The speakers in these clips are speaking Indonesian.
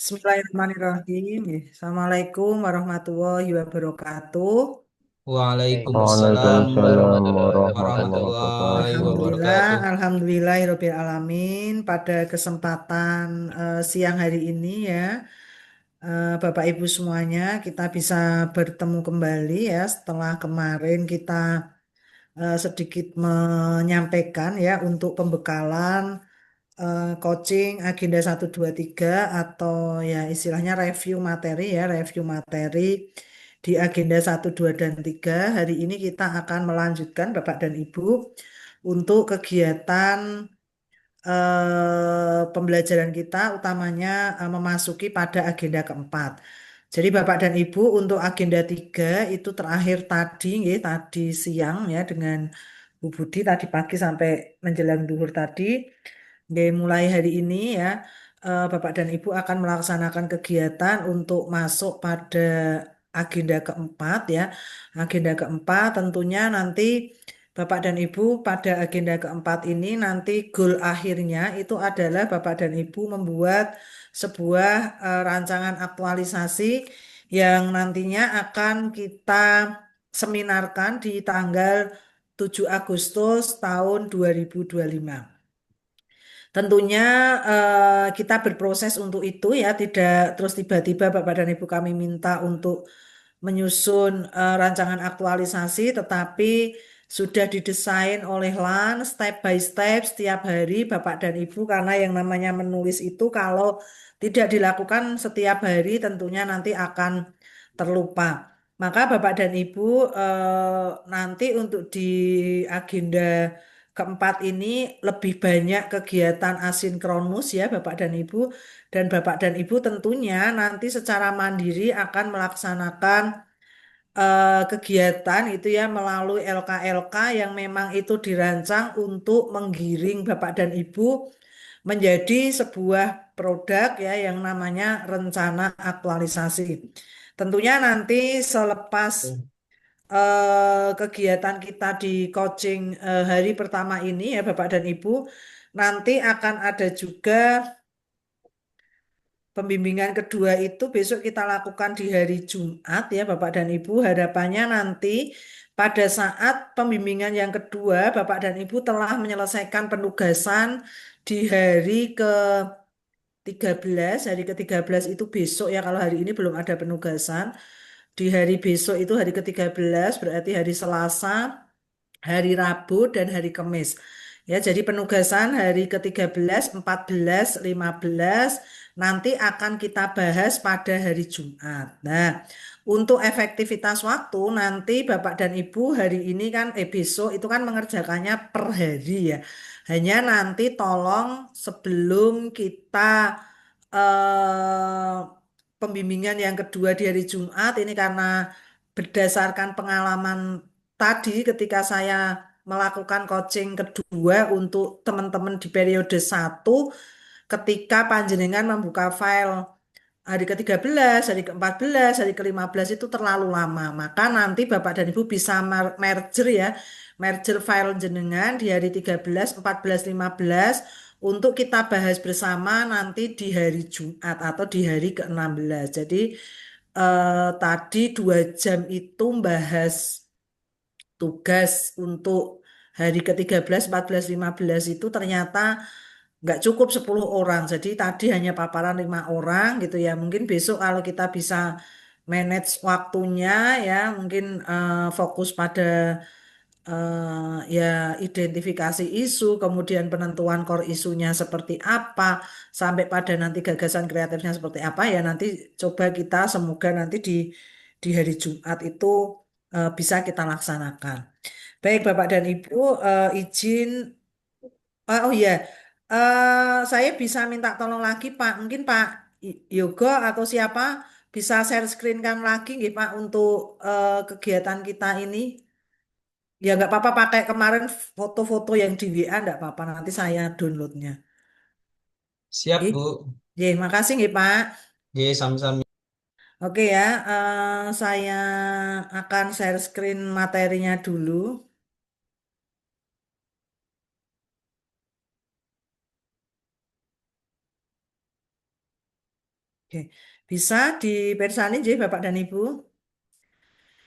Bismillahirrahmanirrahim. Assalamualaikum warahmatullahi wabarakatuh. Waalaikumsalam Waalaikumsalam warahmatullahi warahmatullahi wabarakatuh. Alhamdulillah, wabarakatuh. alhamdulillahirabbil alamin. Pada kesempatan siang hari ini ya, Bapak Ibu semuanya, kita bisa bertemu kembali ya setelah kemarin kita sedikit menyampaikan ya untuk pembekalan coaching agenda 1 2 3 atau ya istilahnya review materi di agenda 1 2 dan 3. Hari ini kita akan melanjutkan Bapak dan Ibu untuk kegiatan pembelajaran kita utamanya memasuki pada agenda keempat. Jadi Bapak dan Ibu untuk agenda 3 itu terakhir tadi nggih, tadi siang ya dengan Bu Budi tadi pagi sampai menjelang duhur tadi. Nggih, mulai hari ini ya, Bapak dan Ibu akan melaksanakan kegiatan untuk masuk pada agenda keempat ya. Agenda keempat tentunya nanti Bapak dan Ibu pada agenda keempat ini nanti goal akhirnya itu adalah Bapak dan Ibu membuat sebuah rancangan aktualisasi yang nantinya akan kita seminarkan di tanggal 7 Agustus tahun 2025. Tentunya kita berproses untuk itu ya, tidak terus tiba-tiba Bapak dan Ibu kami minta untuk menyusun rancangan aktualisasi, tetapi sudah didesain oleh LAN step by step setiap hari Bapak dan Ibu karena yang namanya menulis itu kalau tidak dilakukan setiap hari tentunya nanti akan terlupa. Maka Bapak dan Ibu nanti untuk di agenda keempat ini lebih banyak kegiatan asinkronus ya Bapak dan Ibu. Dan Bapak dan Ibu tentunya nanti secara mandiri akan melaksanakan kegiatan itu ya melalui LK-LK yang memang itu dirancang untuk menggiring Bapak dan Ibu menjadi sebuah produk ya yang namanya rencana aktualisasi. Tentunya nanti selepas kegiatan kita di coaching hari pertama ini ya Bapak dan Ibu, nanti akan ada juga pembimbingan kedua itu besok kita lakukan di hari Jumat ya Bapak dan Ibu. Harapannya nanti pada saat pembimbingan yang kedua Bapak dan Ibu telah menyelesaikan penugasan di hari ke-13. Hari ke-13 itu besok ya, kalau hari ini belum ada penugasan. Di hari besok itu hari ke-13 berarti hari Selasa, hari Rabu dan hari Kamis. Ya, jadi penugasan hari ke-13, 14, 15 nanti akan kita bahas pada hari Jumat. Nah, untuk efektivitas waktu nanti Bapak dan Ibu hari ini kan besok itu kan mengerjakannya per hari ya. Hanya nanti tolong sebelum kita eh, pembimbingan yang kedua di hari Jumat ini karena berdasarkan pengalaman tadi ketika saya melakukan coaching kedua untuk teman-teman di periode 1, ketika panjenengan membuka file hari ke-13, hari ke-14, hari ke-15 itu terlalu lama. Maka nanti Bapak dan Ibu bisa merger ya, merger file jenengan di hari 13, 14, 15 untuk kita bahas bersama nanti di hari Jumat atau di hari ke-16. Jadi tadi 2 jam itu bahas tugas untuk hari ke-13, 14, 15 itu ternyata nggak cukup 10 orang. Jadi tadi hanya paparan 5 orang gitu ya. Mungkin besok kalau kita bisa manage waktunya ya, mungkin fokus pada ya identifikasi isu, kemudian penentuan core isunya seperti apa, sampai pada nanti gagasan kreatifnya seperti apa ya. Nanti coba kita semoga nanti di hari Jumat itu bisa kita laksanakan. Baik, Bapak dan Ibu, izin. Oh iya, saya bisa minta tolong lagi, Pak. Mungkin Pak Yogo atau siapa bisa share screen kan lagi, nggih, Pak, untuk kegiatan kita ini. Ya nggak apa-apa pakai kemarin foto-foto yang di WA, nggak apa-apa. Nanti saya downloadnya. Siap, Nggih. Bu. Nggih, makasih nggih, Pak. Oke, sami-sami. Oke ya, saya akan share screen materinya dulu. Oke. Bisa dipersani nggih Bapak dan Ibu?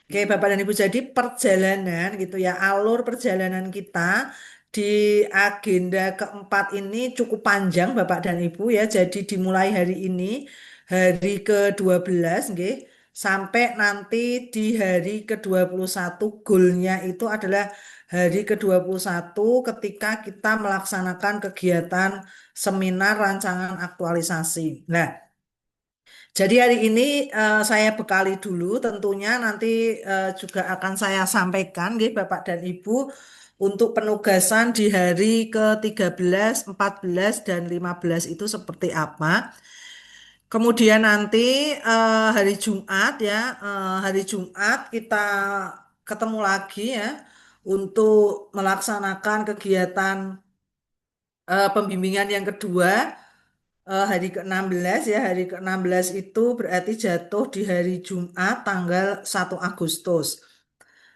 Oke, Bapak dan Ibu, jadi perjalanan gitu ya, alur perjalanan kita di agenda keempat ini cukup panjang Bapak dan Ibu ya. Jadi dimulai hari ini, hari ke-12, nggih, sampai nanti di hari ke-21, goalnya itu adalah hari ke-21 ketika kita melaksanakan kegiatan seminar rancangan aktualisasi. Nah, jadi hari ini saya bekali dulu, tentunya nanti juga akan saya sampaikan, nggih, Bapak dan Ibu, untuk penugasan di hari ke-13, 14, dan 15 itu seperti apa. Kemudian nanti hari Jumat ya, hari Jumat kita ketemu lagi ya untuk melaksanakan kegiatan pembimbingan yang kedua. Hari ke-16 ya, hari ke-16 itu berarti jatuh di hari Jumat tanggal 1 Agustus.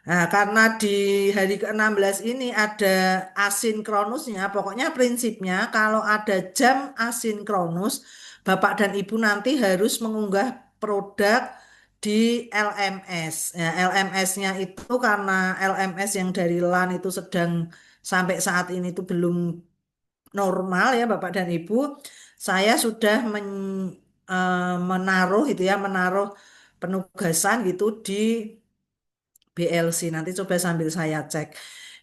Nah, karena di hari ke-16 ini ada asinkronusnya, pokoknya prinsipnya kalau ada jam asinkronus, Bapak dan Ibu nanti harus mengunggah produk di LMS. Ya, LMS-nya itu karena LMS yang dari LAN itu sedang sampai saat ini itu belum normal ya Bapak dan Ibu, saya sudah menaruh itu ya, menaruh penugasan gitu di BLC. Nanti coba sambil saya cek.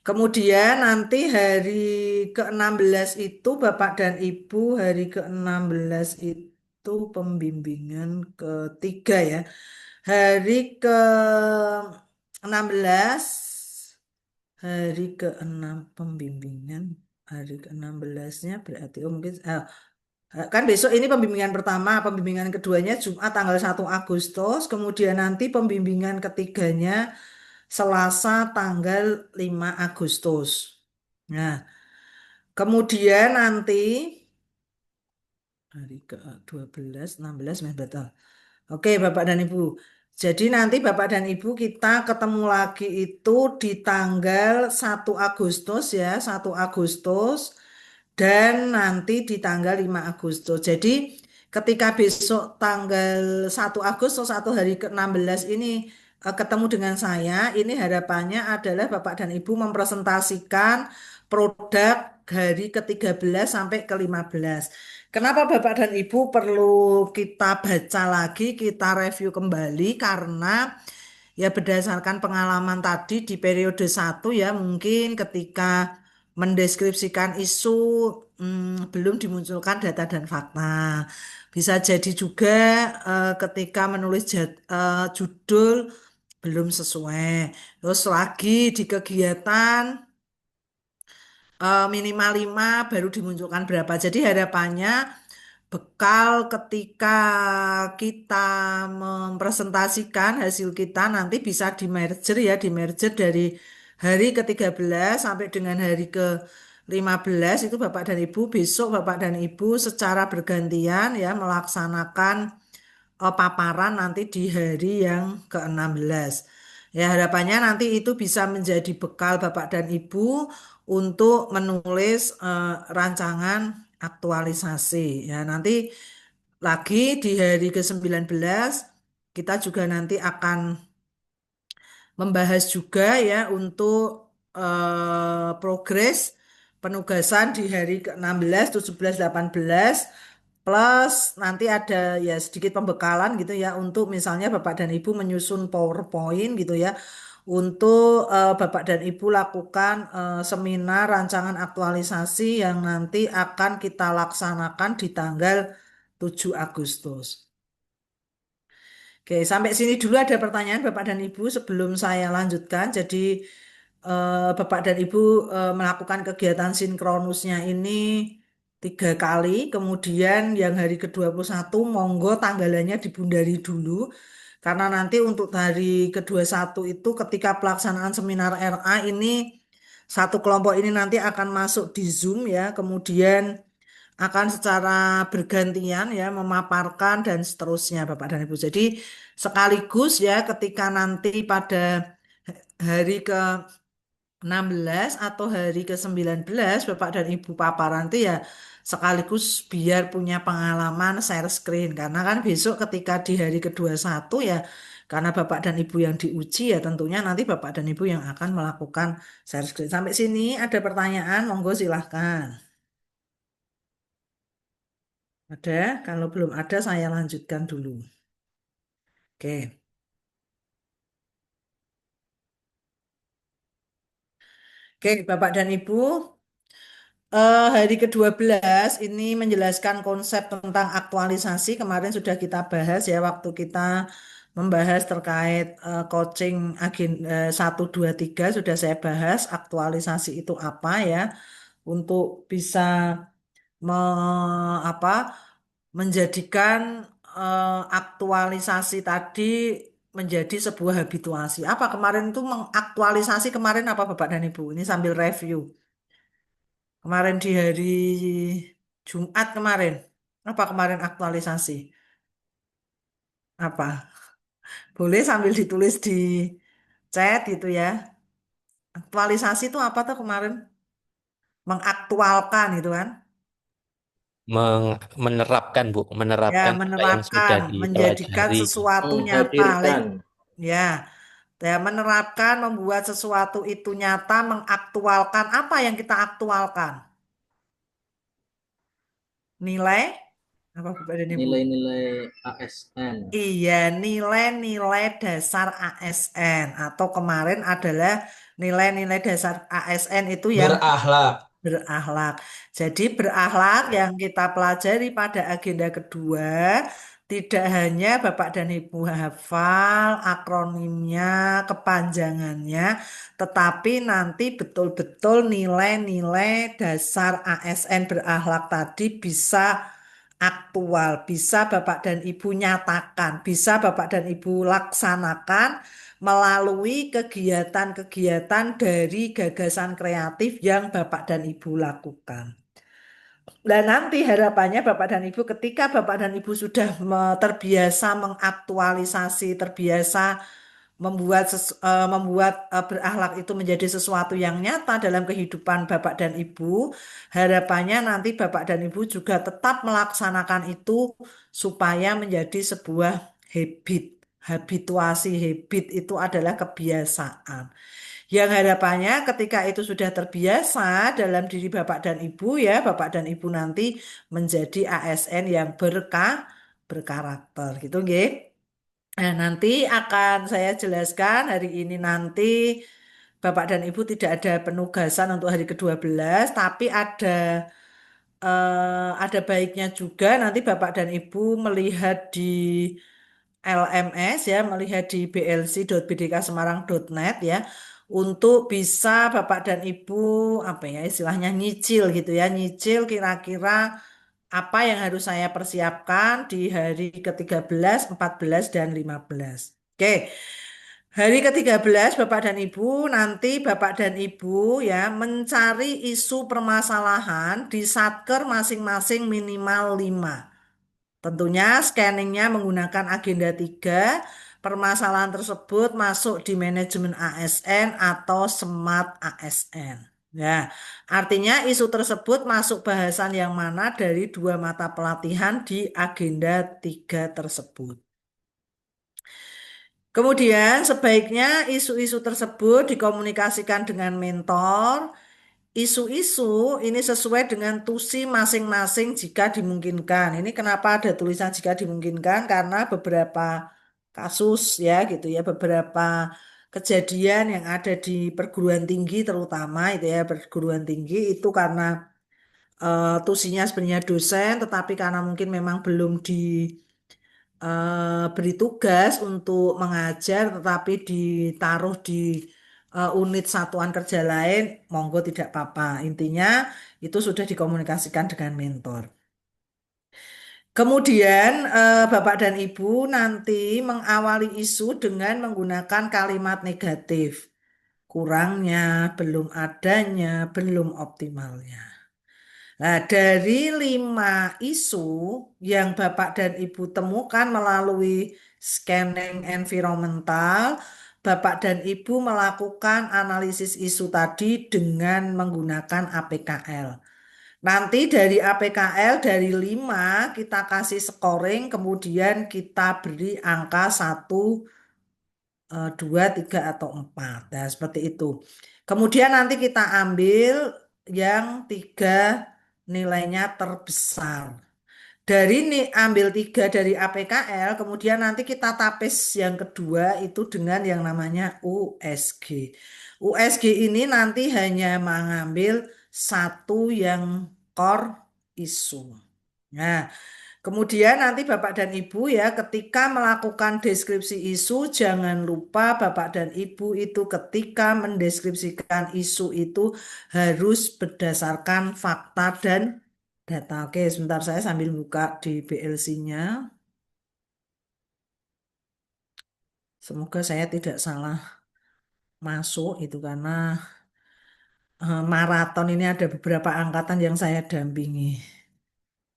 Kemudian nanti hari ke-16 itu Bapak dan Ibu, hari ke-16 itu pembimbingan ketiga ya. Hari ke-16, hari ke-6 pembimbingan, hari ke-16-nya berarti mungkin kan besok ini pembimbingan pertama, pembimbingan keduanya Jumat tanggal 1 Agustus, kemudian nanti pembimbingan ketiganya Selasa tanggal 5 Agustus. Nah, kemudian nanti hari ke-12, 16, betul. Oke, Bapak dan Ibu. Jadi nanti Bapak dan Ibu kita ketemu lagi itu di tanggal 1 Agustus ya, 1 Agustus, dan nanti di tanggal 5 Agustus. Jadi ketika besok tanggal 1 Agustus atau hari ke-16 ini ketemu dengan saya, ini harapannya adalah Bapak dan Ibu mempresentasikan produk hari ke-13 sampai ke-15. Kenapa Bapak dan Ibu perlu kita baca lagi, kita review kembali karena ya berdasarkan pengalaman tadi di periode 1 ya mungkin ketika mendeskripsikan isu belum dimunculkan data dan fakta. Bisa jadi juga ketika menulis judul belum sesuai. Terus lagi di kegiatan minimal 5 baru dimunculkan berapa. Jadi harapannya bekal ketika kita mempresentasikan hasil kita nanti bisa di merger ya, di merger dari hari ke-13 sampai dengan hari ke-15 itu Bapak dan Ibu, besok Bapak dan Ibu secara bergantian ya melaksanakan paparan nanti di hari yang ke-16. Ya, harapannya nanti itu bisa menjadi bekal Bapak dan Ibu untuk menulis rancangan aktualisasi. Ya, nanti lagi di hari ke-19 kita juga nanti akan membahas juga ya untuk progres penugasan di hari ke-16, 17, 18 plus nanti ada ya sedikit pembekalan gitu ya untuk misalnya Bapak dan Ibu menyusun PowerPoint gitu ya untuk Bapak dan Ibu lakukan seminar rancangan aktualisasi yang nanti akan kita laksanakan di tanggal 7 Agustus. Oke, sampai sini dulu ada pertanyaan Bapak dan Ibu sebelum saya lanjutkan. Jadi Bapak dan Ibu melakukan kegiatan sinkronusnya ini 3 kali. Kemudian yang hari ke-21 monggo tanggalannya dibundari dulu. Karena nanti untuk hari ke-21 itu ketika pelaksanaan seminar RA ini satu kelompok ini nanti akan masuk di Zoom ya. Kemudian akan secara bergantian ya memaparkan dan seterusnya Bapak dan Ibu. Jadi sekaligus ya ketika nanti pada hari 16 atau hari ke-19 Bapak dan Ibu paparan itu ya sekaligus biar punya pengalaman share screen. Karena kan besok ketika di hari ke-21 ya karena Bapak dan Ibu yang diuji ya tentunya nanti Bapak dan Ibu yang akan melakukan share screen. Sampai sini ada pertanyaan, monggo silahkan. Ada? Kalau belum ada saya lanjutkan dulu. Oke. Oke, Bapak dan Ibu. Hari ke-12 ini menjelaskan konsep tentang aktualisasi. Kemarin sudah kita bahas ya waktu kita membahas terkait coaching agen 1, 2, 3 sudah saya bahas aktualisasi itu apa ya untuk bisa apa menjadikan aktualisasi tadi menjadi sebuah habituasi. Apa kemarin itu mengaktualisasi kemarin apa Bapak dan Ibu? Ini sambil review. Kemarin di hari Jumat kemarin. Apa kemarin aktualisasi? Apa? Boleh sambil ditulis di chat gitu ya. Aktualisasi itu apa tuh kemarin? Mengaktualkan itu kan. Menerapkan, Bu, Ya, menerapkan apa yang menerapkan, sudah menjadikan dipelajari. sesuatu nyata. Menghadirkan. Ya, ya, menerapkan, membuat sesuatu itu nyata, mengaktualkan. Apa yang kita aktualkan? Nilai? Apa Bapak dan Ibu? Nilai-nilai ASN. Iya, nilai-nilai dasar ASN atau kemarin adalah nilai-nilai dasar ASN itu yang Berakhlak. berakhlak. Jadi berakhlak yang kita pelajari pada agenda kedua tidak hanya Bapak dan Ibu hafal akronimnya, kepanjangannya, tetapi nanti betul-betul nilai-nilai dasar ASN berakhlak tadi bisa aktual, bisa Bapak dan Ibu nyatakan, bisa Bapak dan Ibu laksanakan melalui kegiatan-kegiatan dari gagasan kreatif yang Bapak dan Ibu lakukan. Dan nanti harapannya Bapak dan Ibu ketika Bapak dan Ibu sudah terbiasa mengaktualisasi, terbiasa membuat berakhlak itu menjadi sesuatu yang nyata dalam kehidupan Bapak dan Ibu. Harapannya nanti Bapak dan Ibu juga tetap melaksanakan itu supaya menjadi sebuah habit. Habituasi habit itu adalah kebiasaan. Yang harapannya ketika itu sudah terbiasa dalam diri Bapak dan Ibu ya, Bapak dan Ibu nanti menjadi ASN yang berkarakter gitu nggih. Nah, nanti akan saya jelaskan hari ini nanti Bapak dan Ibu tidak ada penugasan untuk hari ke-12, tapi ada baiknya juga nanti Bapak dan Ibu melihat di LMS ya, melihat di blc.bdksemarang.net ya, untuk bisa Bapak dan Ibu apa ya istilahnya nyicil gitu ya, nyicil kira-kira apa yang harus saya persiapkan di hari ke-13, 14, dan 15. Oke, hari ke-13 Bapak dan Ibu, nanti Bapak dan Ibu ya mencari isu permasalahan di satker masing-masing minimal 5. Tentunya scanningnya menggunakan agenda 3. Permasalahan tersebut masuk di manajemen ASN atau Smart ASN. Ya, artinya isu tersebut masuk bahasan yang mana dari 2 mata pelatihan di agenda 3 tersebut. Kemudian sebaiknya isu-isu tersebut dikomunikasikan dengan mentor. Isu-isu ini sesuai dengan tusi masing-masing jika dimungkinkan. Ini kenapa ada tulisan jika dimungkinkan? Karena beberapa kasus ya gitu ya, beberapa kejadian yang ada di perguruan tinggi terutama itu ya, perguruan tinggi itu karena tusinya sebenarnya dosen, tetapi karena mungkin memang belum beri tugas untuk mengajar tetapi ditaruh di unit satuan kerja lain, monggo tidak apa-apa. Intinya itu sudah dikomunikasikan dengan mentor. Kemudian Bapak dan Ibu nanti mengawali isu dengan menggunakan kalimat negatif. Kurangnya, belum adanya, belum optimalnya. Nah, dari 5 isu yang Bapak dan Ibu temukan melalui scanning environmental, Bapak dan Ibu melakukan analisis isu tadi dengan menggunakan APKL. Nanti dari APKL dari 5 kita kasih scoring, kemudian kita beri angka 1, 2, 3, atau 4. Nah, seperti itu. Kemudian nanti kita ambil yang 3 nilainya terbesar. Dari nih ambil 3 dari APKL, kemudian nanti kita tapis yang kedua itu dengan yang namanya USG. USG ini nanti hanya mengambil satu yang core isu. Nah, kemudian nanti Bapak dan Ibu ya ketika melakukan deskripsi isu jangan lupa Bapak dan Ibu itu ketika mendeskripsikan isu itu harus berdasarkan fakta dan data. Oke, sebentar saya sambil buka di BLC-nya. Semoga saya tidak salah masuk itu karena maraton ini ada beberapa angkatan yang saya dampingi.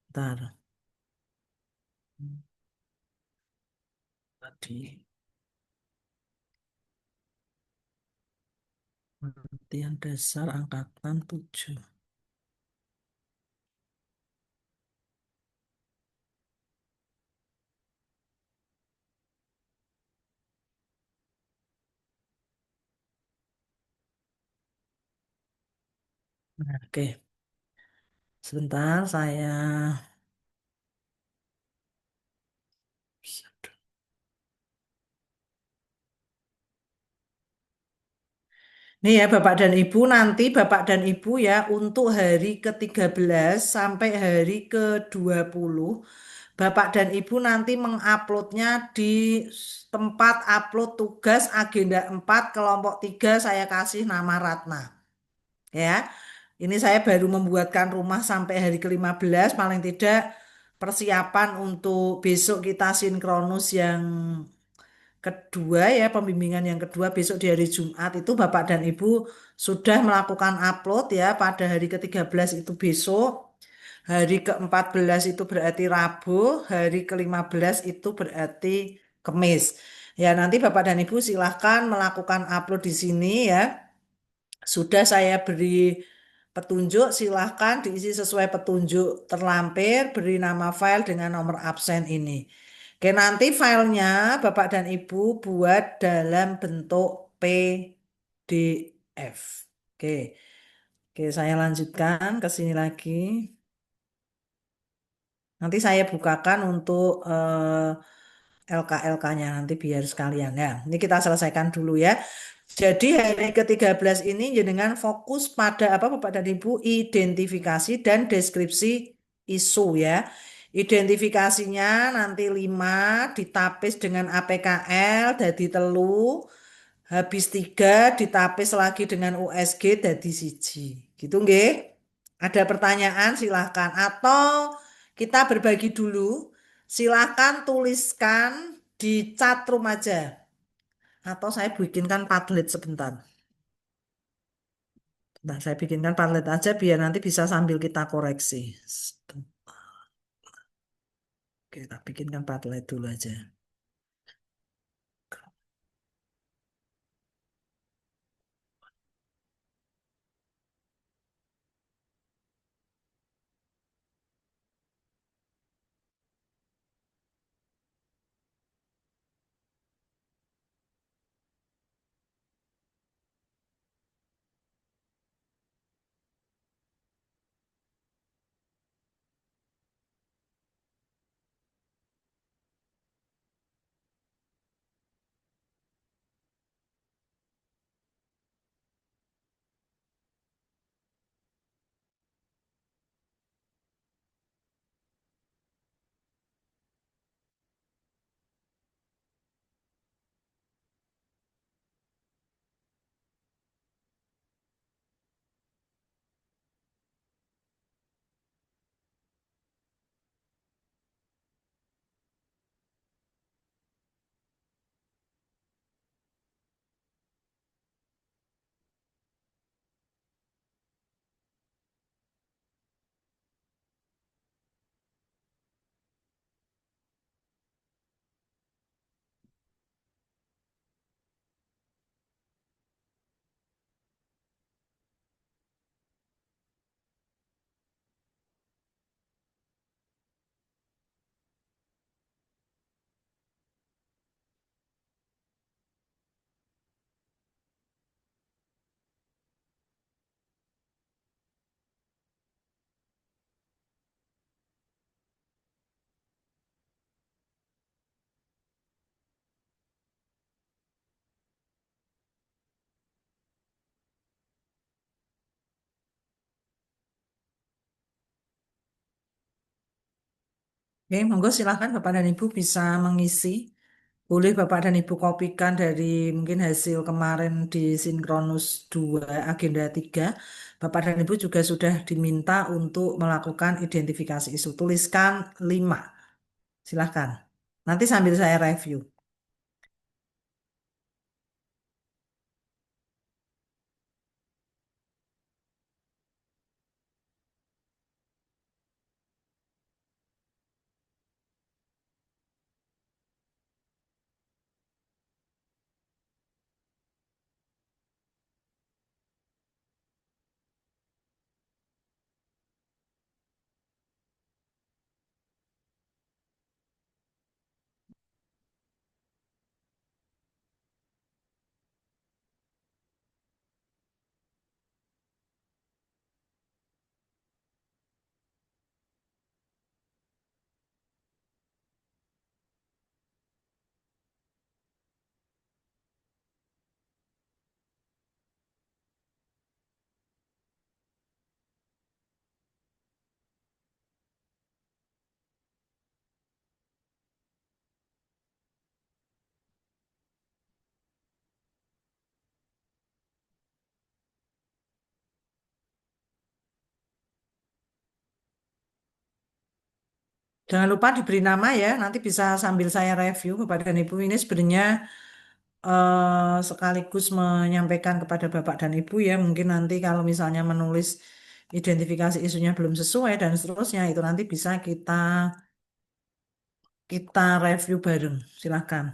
Bentar. Tadi latihan dasar angkatan 7. Nah, oke, sebentar saya. Nih ya Bapak dan Ibu, nanti Bapak dan Ibu ya untuk hari ke-13 sampai hari ke-20, Bapak dan Ibu nanti menguploadnya di tempat upload tugas agenda 4 kelompok 3 saya kasih nama Ratna. Ya, ini saya baru membuatkan rumah sampai hari ke-15, paling tidak persiapan untuk besok kita sinkronus yang kedua ya, pembimbingan yang kedua besok di hari Jumat itu Bapak dan Ibu sudah melakukan upload ya pada hari ke-13 itu besok, hari ke-14 itu berarti Rabu, hari ke-15 itu berarti Kamis. Ya nanti Bapak dan Ibu silahkan melakukan upload di sini ya. Sudah saya beri petunjuk, silahkan diisi sesuai petunjuk terlampir, beri nama file dengan nomor absen ini. Oke, nanti filenya Bapak dan Ibu buat dalam bentuk PDF. Oke, oke saya lanjutkan ke sini lagi. Nanti saya bukakan untuk LK-LK-nya nanti biar sekalian ya. Ini kita selesaikan dulu ya. Jadi hari ke-13 ini jenengan fokus pada apa Bapak dan Ibu? Identifikasi dan deskripsi isu ya. Identifikasinya nanti 5 ditapis dengan APKL dadi telu, habis 3 ditapis lagi dengan USG dadi siji. Gitu nggih? Ada pertanyaan silahkan atau kita berbagi dulu. Silahkan tuliskan di chat room aja. Atau saya bikinkan Padlet sebentar. Nah, saya bikinkan Padlet aja biar nanti bisa sambil kita koreksi. Oke, kita bikinkan Padlet dulu aja. Oke, monggo silahkan Bapak dan Ibu bisa mengisi. Boleh Bapak dan Ibu kopikan dari mungkin hasil kemarin di Sinkronus 2 Agenda 3. Bapak dan Ibu juga sudah diminta untuk melakukan identifikasi isu. Tuliskan 5. Silahkan. Nanti sambil saya review. Jangan lupa diberi nama ya, nanti bisa sambil saya review Bapak dan Ibu. Ini sebenarnya sekaligus menyampaikan kepada Bapak dan Ibu ya, mungkin nanti kalau misalnya menulis identifikasi isunya belum sesuai dan seterusnya, itu nanti bisa kita kita review bareng. Silahkan.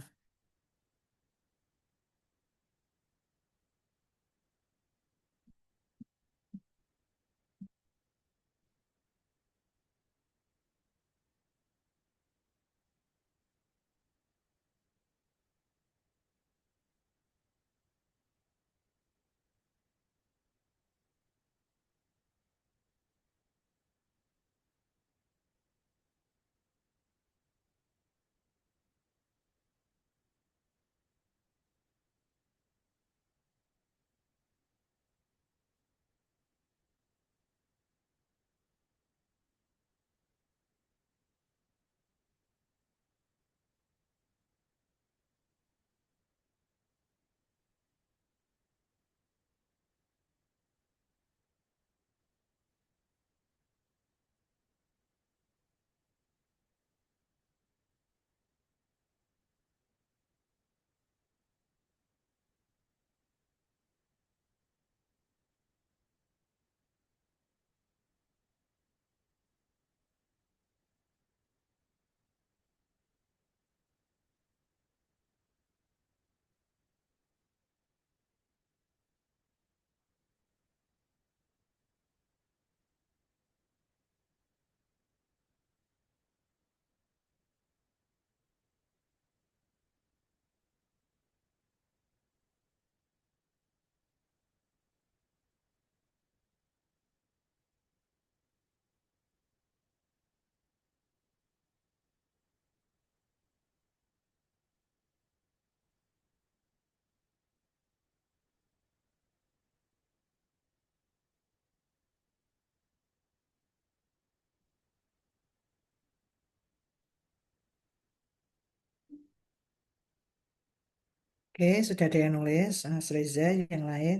Oke, sudah ada yang nulis. Mas Reza, yang lain.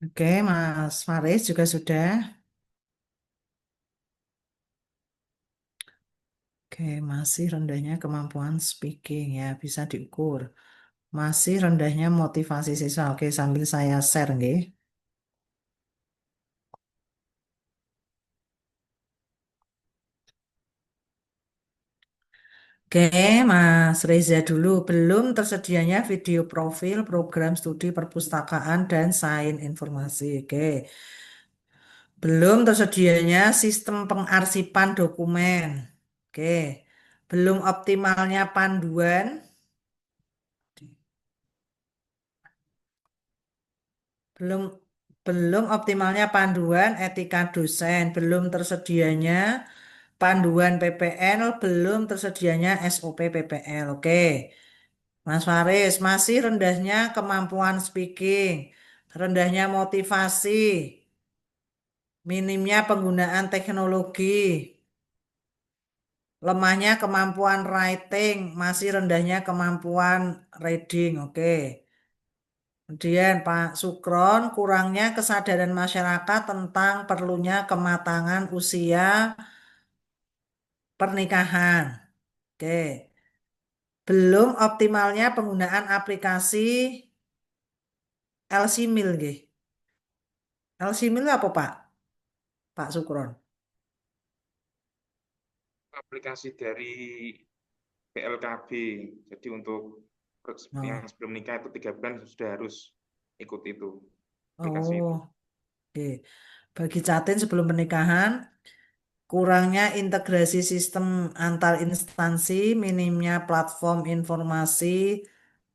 Oke, Mas Faris juga sudah. Oke, masih rendahnya kemampuan speaking ya, bisa diukur. Masih rendahnya motivasi siswa. Oke, sambil saya share nggih. Oke, Mas Reza dulu. Belum tersedianya video profil, program studi perpustakaan, dan sains informasi. Oke. Belum tersedianya sistem pengarsipan dokumen. Oke. Belum optimalnya panduan. Belum belum optimalnya panduan etika dosen. Belum tersedianya panduan PPL. Belum tersedianya SOP PPL. Oke. Mas Faris, masih rendahnya kemampuan speaking, rendahnya motivasi, minimnya penggunaan teknologi, lemahnya kemampuan writing, masih rendahnya kemampuan reading. Oke. Kemudian Pak Sukron, kurangnya kesadaran masyarakat tentang perlunya kematangan usia pernikahan. Oke. Belum optimalnya penggunaan aplikasi LC-Mil nggih. LC-Mil apa Pak? Pak Sukron. aplikasi dari PLKB. Jadi untuk yang Oh, sebelum nikah itu 3 bulan sudah harus ikut itu aplikasi itu. oh, oke. Bagi Catin sebelum pernikahan, kurangnya integrasi sistem antar instansi, minimnya platform informasi,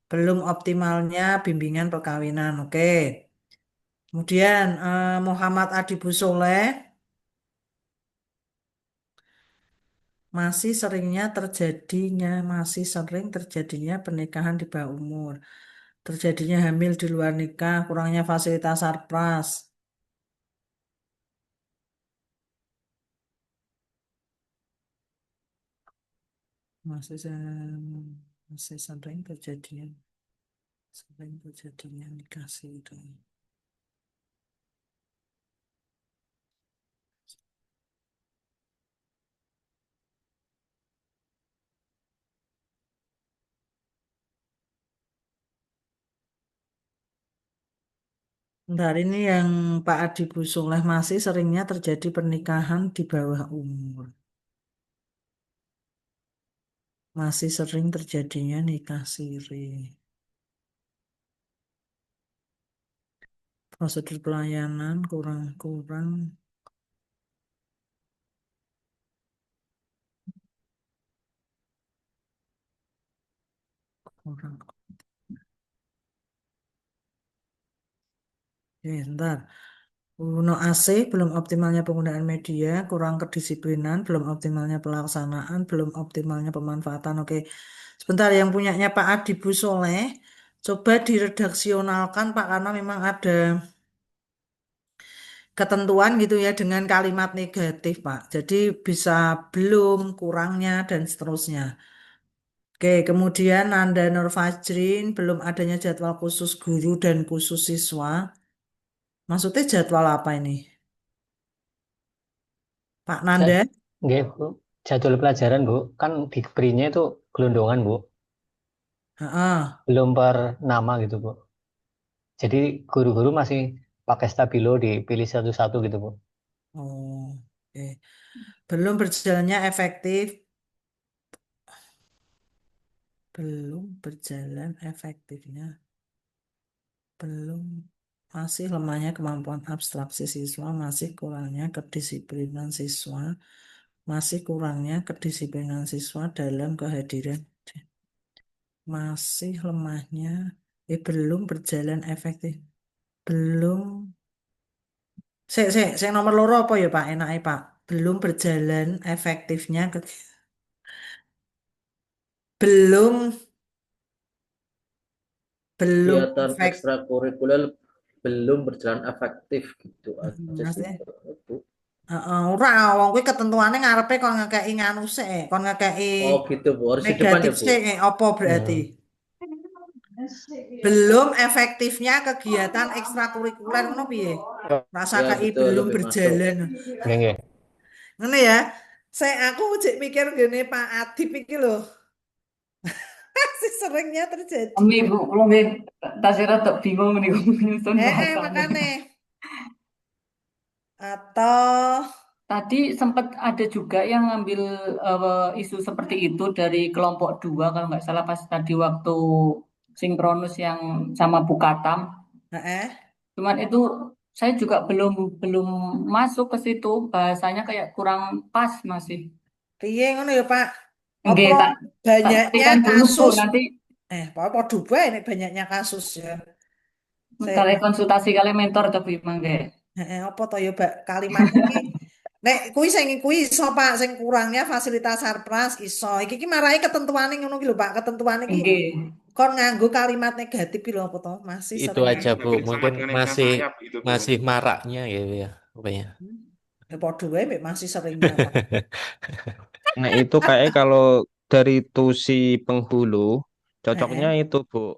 belum optimalnya bimbingan perkawinan. Oke. Kemudian Muhammad Adibu Soleh, masih sering terjadinya pernikahan di bawah umur, terjadinya hamil di luar nikah, kurangnya fasilitas sarpras. Masih se- masih sering terjadinya nikah sih itu. Bentar ini yang Pak Adibu Soleh masih seringnya terjadi pernikahan di bawah umur. Masih sering terjadinya nikah siri. Prosedur pelayanan kurang-kurang. Kurang. Ntar. Guna AC, belum optimalnya penggunaan media, kurang kedisiplinan, belum optimalnya pelaksanaan, belum optimalnya pemanfaatan. Oke, sebentar yang punyanya Pak Adibu Soleh, coba diredaksionalkan Pak, karena memang ada ketentuan gitu ya dengan kalimat negatif Pak. Jadi bisa belum, kurangnya, dan seterusnya. Oke, kemudian Nanda Nur Fajrin, belum adanya jadwal khusus guru dan khusus siswa. Maksudnya jadwal apa ini? Pak Nanda? Jad, nggih, Bu. Jadwal pelajaran, Bu. Kan diberinya itu gelondongan, Bu. Heeh. Belum per nama gitu, Bu. Jadi guru-guru masih pakai stabilo dipilih satu-satu gitu, Bu. Oh, oke. Belum berjalannya efektif, belum berjalan efektifnya, belum masih lemahnya kemampuan abstraksi siswa, masih kurangnya kedisiplinan siswa, masih kurangnya kedisiplinan siswa dalam kehadiran, masih lemahnya, belum berjalan efektif, belum, saya nomor loro apa ya Pak, enak Pak, belum berjalan efektifnya, belum belum Kegiatan efek. ekstrakurikuler belum berjalan efektif gitu aja sih, Maksudnya, Bu. ora wong kuwi ketentuane ngarepe kon ngekeki nganu sik, kon ngekeki Oh gitu, Bu. Harus di depan negatif ya, Bu. sik, apa berarti? Hmm. Belum efektifnya kegiatan ekstrakurikuler ngono piye? Rasa Ya kei betul, belum lebih masuk. berjalan. Nggih, nggih. Ngono ya. Aku cek mikir gini Pak Adip iki lho, masih seringnya terjadi. Kami Bu, kalau nggih tasih rada bingung nih nyusun bahasanya. Makane. Atau Tadi sempat ada juga yang ngambil isu seperti itu dari kelompok 2 kalau nggak salah pas tadi waktu sinkronus yang sama Bu Katam. heeh, Cuman itu saya juga belum belum masuk ke situ bahasanya kayak kurang pas masih. piye ngono ya Pak? Nggih, Apa tak banyaknya ketikkan dulu Bu kasus? nanti Padha bae nek banyaknya kasus ya. kalian konsultasi kalian mentor tapi mangke. Apa to ya Mbak kalimat iki nek kuwi iso Pak sing kurangnya fasilitas sarpras iso iki marahi ketentuane ngono iki lho Pak ketentuane iki Nggih. kon nganggo kalimat negatif iki lho apa to? Masih Itu sering aja, Bu. Negatif sama Mungkin dengan yang punya masih saya begitu, Bu. masih maraknya gitu ya, rupanya. Ya padha wae mek masih seringnya Pak. Nah, itu kayak kalau dari tusi penghulu, cocoknya Heeh. itu, Bu.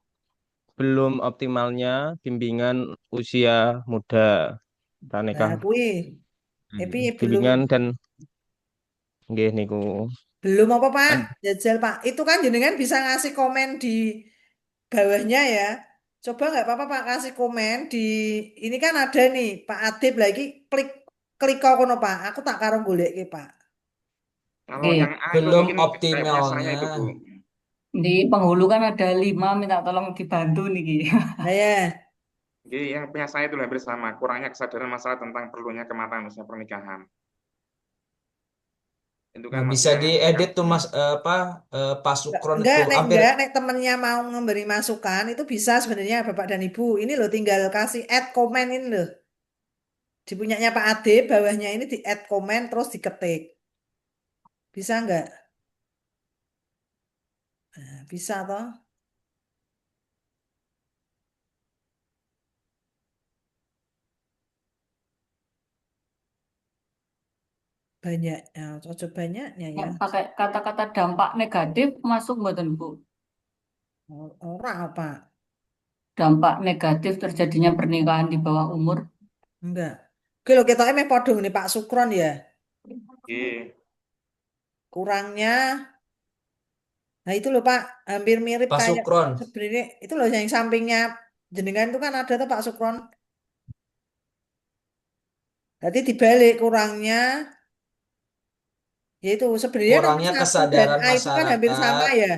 Belum optimalnya bimbingan usia muda pranikah. Nah, kuwi piye belum Bimbingan dan nggih niku. belum apa Pak? Ad- Jajal Pak. Itu kan jenengan bisa ngasih komen di bawahnya ya. Coba nggak apa-apa Pak kasih komen di ini kan ada nih Pak Adib lagi klik klik kok kono Pak. Aku tak karo golek Pak. Kalau Oke. yang A itu Belum mungkin kayak punya saya optimalnya. itu, Bu. Di penghulu kan ada 5, minta tolong dibantu nih. Nah ya, Jadi yang punya saya itu hampir sama, kurangnya kesadaran masalah tentang perlunya kematangan usia pernikahan. Itu kan Nah, masih bisa yang diedit tuh Mas Pak Sukron itu hampir nek temennya mau memberi masukan itu bisa sebenarnya Bapak dan Ibu. Ini loh tinggal kasih add komen ini loh. Di punyanya Pak Adib bawahnya ini di add komen terus diketik. Bisa nggak? Nah, bisa toh? Banyak. Nah, cocok banyaknya ya. Yang pakai kata-kata dampak negatif masuk mboten, Bu? Orang apa? Dampak negatif terjadinya pernikahan di bawah umur. Enggak. Oke lo kita emang podo nih Pak Sukron ya. Oke. Kurangnya, nah itu loh Pak, hampir mirip Pak kayak Sukron. sebenarnya itu loh yang sampingnya jenengan itu kan ada tuh Pak Sukron. Jadi dibalik kurangnya, yaitu sebenarnya nomor Kurangnya 1 dan kesadaran A itu kan hampir sama masyarakat ya.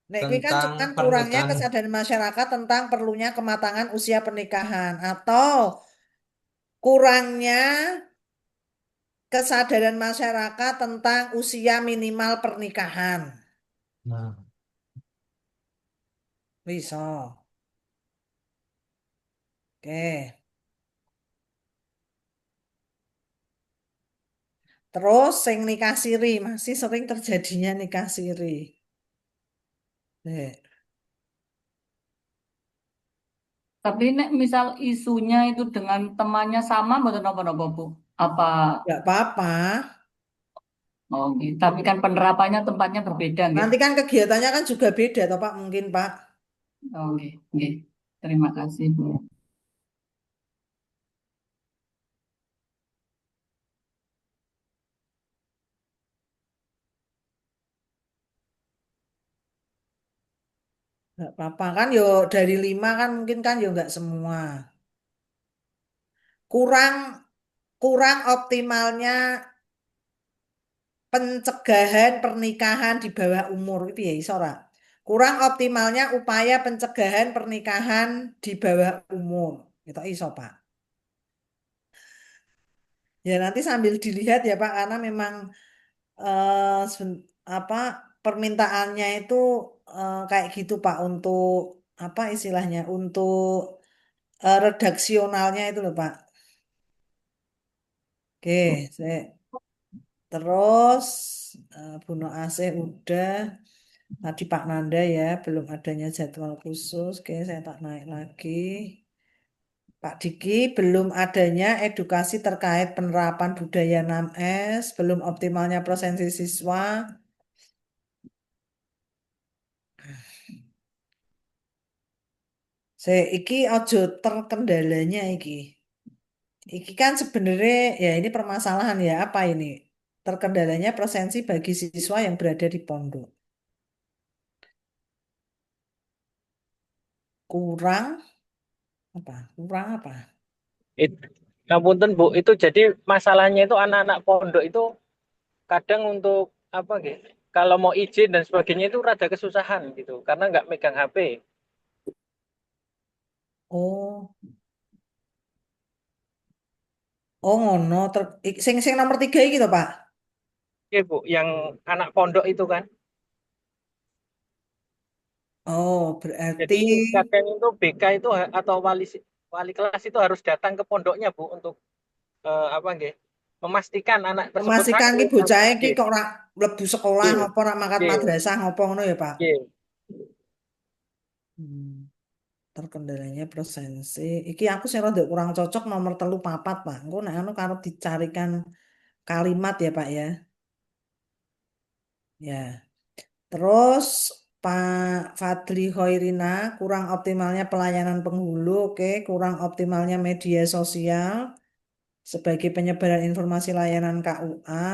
Nek kuwi kan tentang cuman kurangnya pernikahan. kesadaran masyarakat tentang perlunya kematangan usia pernikahan atau kurangnya kesadaran masyarakat tentang usia minimal pernikahan. Nah, Bisa. Oke. Terus sing nikah siri masih sering terjadinya nikah siri. Nek, Tapi nek misal isunya itu dengan temannya sama, mboten apa-apa, Bu? Apa? nggak apa-apa. Oh, gitu. Tapi kan penerapannya tempatnya berbeda, gitu. Nanti kan kegiatannya kan juga beda, toh Pak mungkin Pak. Oh, gitu. Terima kasih, Bu. Nggak apa-apa kan yo dari 5 kan mungkin kan yo nggak semua. Kurang kurang optimalnya pencegahan pernikahan di bawah umur itu ya iso ora? Kurang optimalnya upaya pencegahan pernikahan di bawah umur. Itu iso Pak. Ya nanti sambil dilihat ya Pak karena memang apa permintaannya itu kayak gitu Pak untuk apa istilahnya untuk redaksionalnya itu loh Pak. Oke, terus Buno Asih udah tadi Pak Nanda ya belum adanya jadwal khusus. Oke, saya tak naik lagi. Pak Diki belum adanya edukasi terkait penerapan budaya 6S, belum optimalnya presensi siswa. Iki ojo terkendalanya iki. Iki kan sebenarnya ya ini permasalahan ya apa ini? Terkendalanya presensi bagi siswa yang berada di pondok. Kurang apa? Kurang apa? Ngapunten Bu, itu jadi masalahnya itu anak-anak pondok itu kadang untuk apa gitu? Kalau mau izin dan sebagainya itu rada kesusahan gitu, karena nggak megang HP. Oh, oh ngono. Sing nomor 3 gitu Pak. Oke Bu, yang anak pondok itu kan. Oh, Jadi berarti kadang itu BK itu atau wali kelas itu harus datang ke pondoknya Bu untuk apa gitu? Memastikan anak tersebut memastikan ki sakit atau bocah iki gitu. kok ora mlebu sekolah Oke, ngopo ora mangkat oke, madrasah ngopo ngono ya Pak. oke. Hmm, terkendalanya presensi. Iki aku sih rada kurang cocok nomor telu papat, Pak. Engko nek anu karo dicarikan kalimat ya, Pak ya. Ya. Terus Pak Fadli Hoirina, kurang optimalnya pelayanan penghulu, oke, kurang optimalnya media sosial sebagai penyebaran informasi layanan KUA,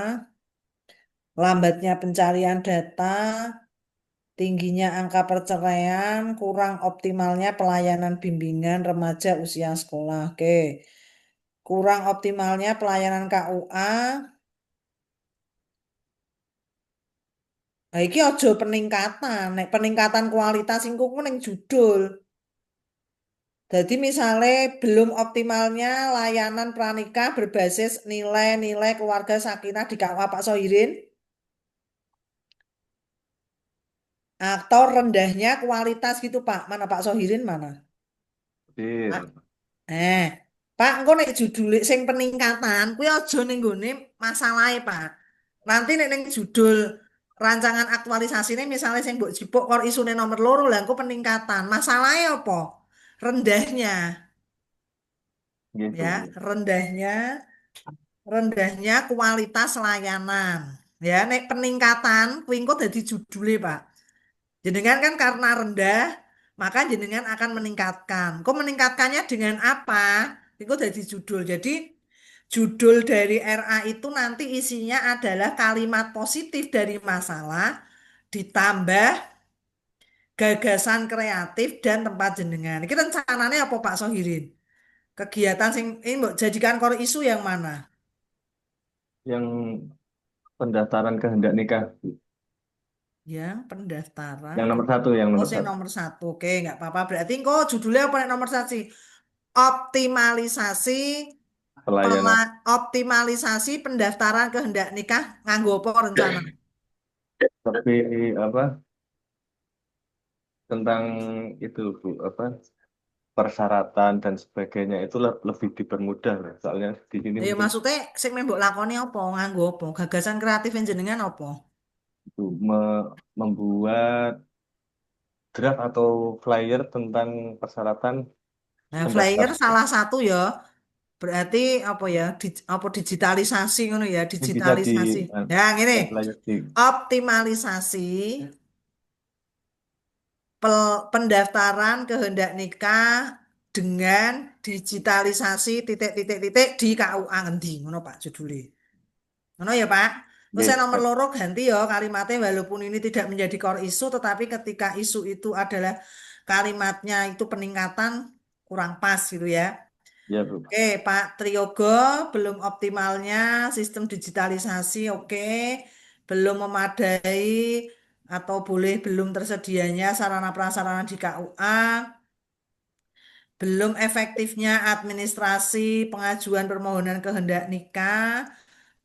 lambatnya pencarian data, tingginya angka perceraian, kurang optimalnya pelayanan bimbingan remaja usia sekolah. Oke. Kurang optimalnya pelayanan KUA. Nah, iki aja peningkatan. Nek peningkatan kualitas iku ku ning judul. Jadi misalnya belum optimalnya layanan pranikah berbasis nilai-nilai keluarga sakinah di KUA Pak Sohirin, atau rendahnya kualitas gitu Pak. Mana Pak Sohirin mana? Pak. Eh, Pak, engko nek judul sing peningkatan kuwi aja ning nggone masalahe, Pak. Nanti nek ning judul rancangan aktualisasi ini misalnya sing mbok jipuk kor isune nomor loro lah engko peningkatan. Masalahnya apa? Rendahnya Gitu. ya, rendahnya kualitas layanan. Ya, nek peningkatan kuwi engko dadi judule, Pak. Jenengan kan karena rendah, maka jenengan akan meningkatkan. Kok meningkatkannya dengan apa? Itu jadi judul. Jadi judul dari RA itu nanti isinya adalah kalimat positif dari masalah ditambah gagasan kreatif dan tempat jenengan. Ini rencananya apa Pak Sohirin? Kegiatan sing ini mbok jadikan core isu yang mana? Yang pendaftaran kehendak nikah. Yang pendaftaran Yang ke nomor satu, yang Oh, nomor sing satu. nomor satu. Oke, nggak apa-apa. Berarti kok judulnya apa nek nomor satu? Optimalisasi Pelayanan. optimalisasi pendaftaran kehendak nikah nganggo apa rencana? Tapi apa tentang itu Bu, apa persyaratan dan sebagainya itu lebih dipermudah lah. Soalnya di sini Ya mungkin maksudnya sing mbok lakoni apa nganggo apa? Gagasan kreatif jenengan apa? itu membuat draft atau flyer tentang persyaratan Nah, flyer pendaftaran. salah satu ya. Berarti apa ya? Apa digitalisasi ngono ya, Ini bisa di digitalisasi. Ya, ngene. flyer di Optimalisasi pendaftaran kehendak nikah dengan digitalisasi titik-titik-titik di KUA ngendi ngono Pak judulnya. Ngono ya Pak. Terus saya nomor loro ganti ya kalimatnya walaupun ini tidak menjadi core isu tetapi ketika isu itu adalah kalimatnya itu peningkatan kurang pas gitu ya. ya Bu. Oke, Pak Triyogo, belum optimalnya sistem digitalisasi, oke. Belum memadai atau boleh belum tersedianya sarana prasarana di KUA, belum efektifnya administrasi pengajuan permohonan kehendak nikah,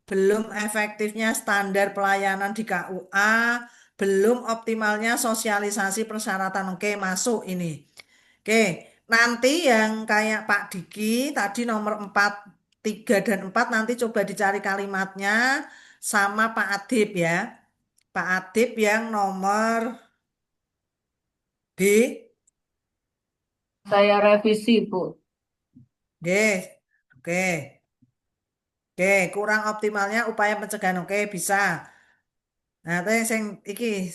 belum efektifnya standar pelayanan di KUA, belum optimalnya sosialisasi persyaratan. Oke, masuk ini. Oke, nanti yang kayak Pak Diki tadi nomor 4, 3 dan 4 nanti coba dicari kalimatnya sama Pak Adib ya. Pak Adib yang nomor B. Saya revisi, Bu. Oke. Oke. Oke, kurang optimalnya upaya pencegahan. Oke, bisa. Nah, tapi yang iki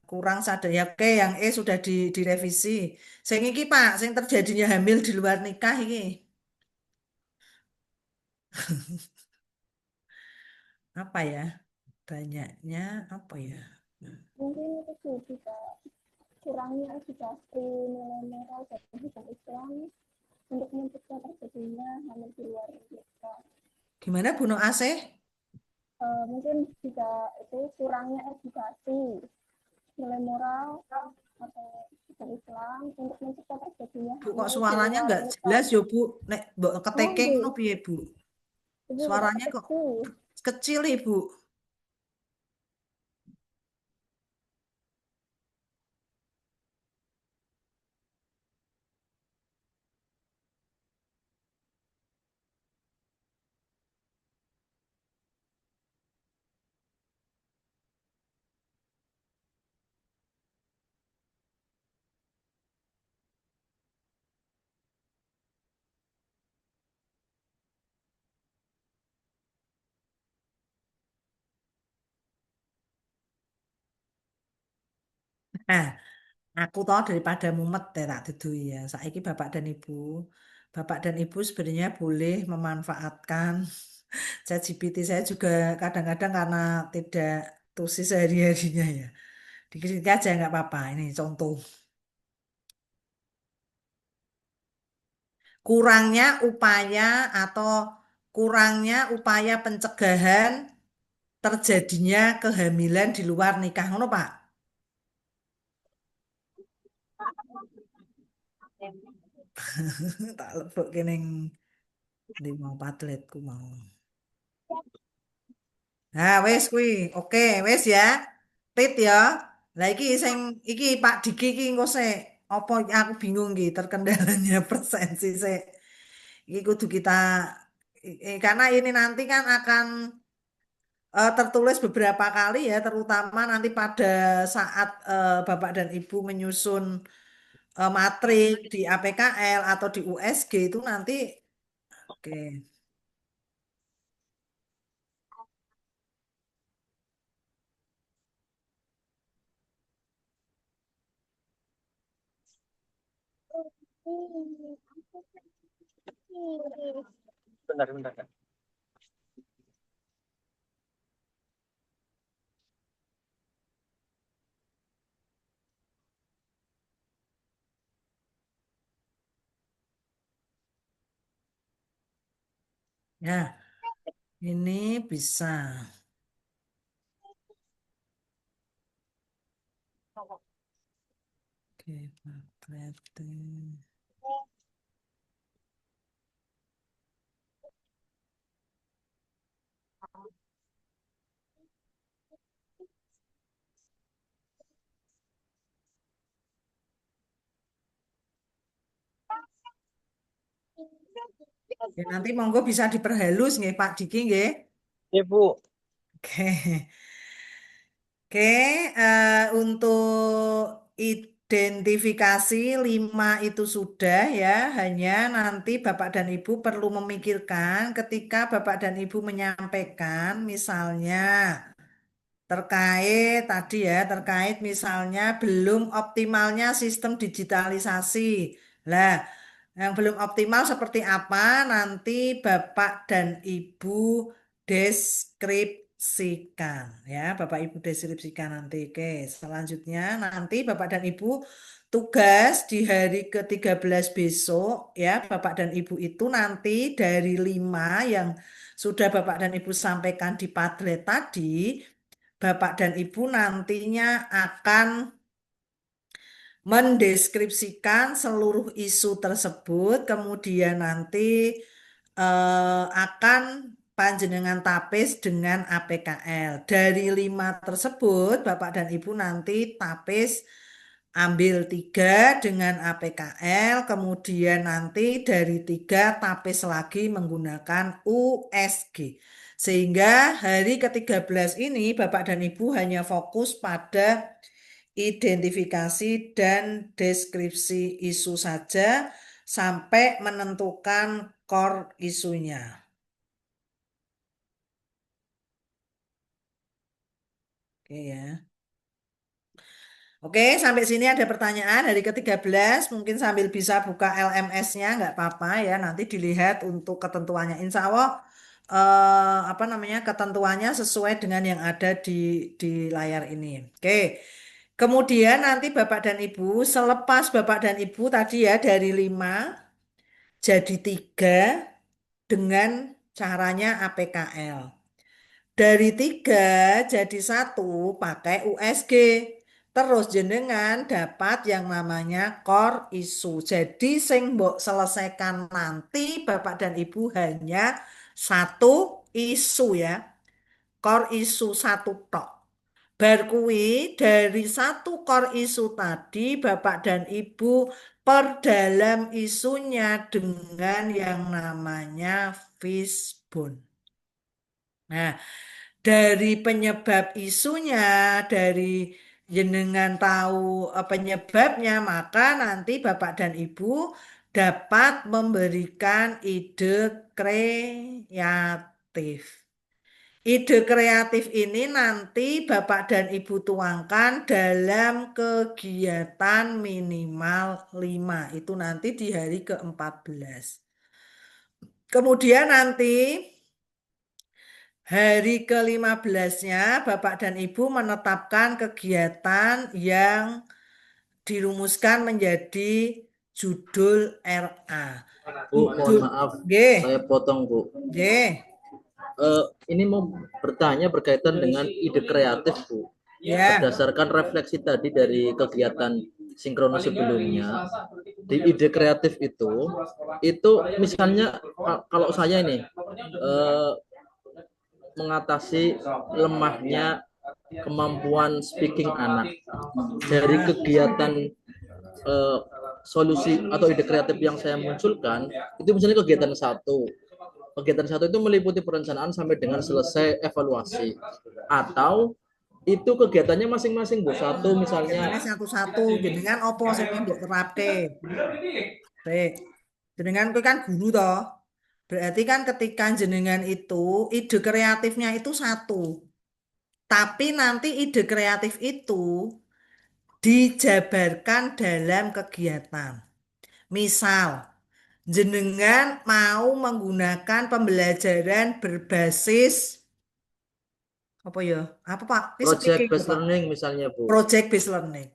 kurang sadar ya. Oke, yang E sudah direvisi. Sing iki Pak, sing terjadinya hamil di luar nikah iki. Apa ya? Banyaknya apa ya? Mungkin itu sih bisa kurangnya edukasi nilai moral dan hukum Islam untuk mencegah terjadinya hamil di luar nikah. Gimana Bu Asih? Mungkin juga itu kurangnya edukasi nilai moral atau hukum Islam untuk mencegah terjadinya Bu kok hamil di suaranya luar nggak nikah. jelas ya Bu? Nek mbok Oh, keteke ngono Bu, piye Bu? Ibu kita Suaranya kok kecil. kecil Ibu. Nah, aku tahu daripada mumet ya tak dudui ya. Saiki Bapak dan Ibu sebenarnya boleh memanfaatkan ChatGPT. Saya juga kadang-kadang karena tidak tusis sehari-harinya ya. Dikit aja nggak apa-apa. Ini contoh. Kurangnya upaya atau kurangnya upaya pencegahan terjadinya kehamilan di luar nikah, ngono Pak? Tak lebok kening di mau Padletku mau. Nah, wes kuwi. Oke, wes ya. Tit ya. Lah iki Pak Diki iki engko sik apa aku bingung iki terkendalanya presensi sik. Iki kudu kita karena ini nanti kan akan tertulis beberapa kali ya, terutama nanti pada saat Bapak dan Ibu menyusun matrik di APKL atau di USG itu nanti. Oke. Bentar, bentar, Kak. Ya, ini bisa. Oke, matrik. Ya, nanti monggo bisa diperhalus nggih Pak Diki nggih. Ibu, Oke. Oke, untuk identifikasi 5 itu sudah ya, hanya nanti Bapak dan Ibu perlu memikirkan ketika Bapak dan Ibu menyampaikan misalnya terkait misalnya belum optimalnya sistem digitalisasi. Lah, yang belum optimal seperti apa nanti Bapak dan Ibu deskripsikan ya. Bapak Ibu deskripsikan nanti. Oke, selanjutnya nanti Bapak dan Ibu tugas di hari ke-13 besok ya. Bapak dan Ibu itu nanti dari 5 yang sudah Bapak dan Ibu sampaikan di Padlet tadi, Bapak dan Ibu nantinya akan mendeskripsikan seluruh isu tersebut, kemudian nanti akan panjenengan tapis dengan APKL. Dari 5 tersebut, Bapak dan Ibu nanti tapis ambil 3 dengan APKL, kemudian nanti dari 3 tapis lagi menggunakan USG. Sehingga hari ke-13 ini Bapak dan Ibu hanya fokus pada identifikasi dan deskripsi isu saja sampai menentukan core isunya. Oke ya. Oke, sampai sini ada pertanyaan dari ke-13. Mungkin sambil bisa buka LMS-nya, nggak apa-apa ya. Nanti dilihat untuk ketentuannya. Insya Allah, apa namanya, ketentuannya sesuai dengan yang ada di layar ini. Oke. Kemudian nanti Bapak dan Ibu, selepas Bapak dan Ibu tadi ya dari 5 jadi 3 dengan caranya APKL. Dari 3 jadi 1 pakai USG. Terus jenengan dapat yang namanya core issue. Jadi sing mbok selesaikan nanti Bapak dan Ibu hanya satu isu ya. Core issue satu tok. Bar kuwi dari satu core isu tadi Bapak dan Ibu perdalam isunya dengan yang namanya fishbone. Nah, dari penyebab isunya, dari jenengan tahu penyebabnya, maka nanti Bapak dan Ibu dapat memberikan ide kreatif. ide kreatif ini nanti Bapak dan Ibu tuangkan dalam kegiatan minimal 5. Itu nanti di hari ke-14. Kemudian nanti hari ke-15-nya Bapak dan Ibu menetapkan kegiatan yang dirumuskan menjadi judul RA. Bu, mohon maaf, saya potong, Bu. Ini mau bertanya berkaitan dengan ide kreatif, Bu. Berdasarkan refleksi tadi dari kegiatan sinkronus sebelumnya, di ide kreatif itu misalnya kalau saya ini mengatasi lemahnya kemampuan speaking anak dari kegiatan solusi atau ide kreatif yang saya munculkan, itu misalnya kegiatan satu itu meliputi perencanaan sampai dengan selesai evaluasi, atau itu kegiatannya masing-masing, Bu. Satu misalnya satu-satu jenengan opo sing mbok terapke. Jenengan kuwi kan guru toh. Berarti kan ketika jenengan itu ide kreatifnya itu satu. Tapi nanti ide kreatif itu dijabarkan dalam kegiatan. Misal jenengan mau menggunakan pembelajaran berbasis apa ya? Apa Pak? project based learning misalnya, Bu. Project based learning.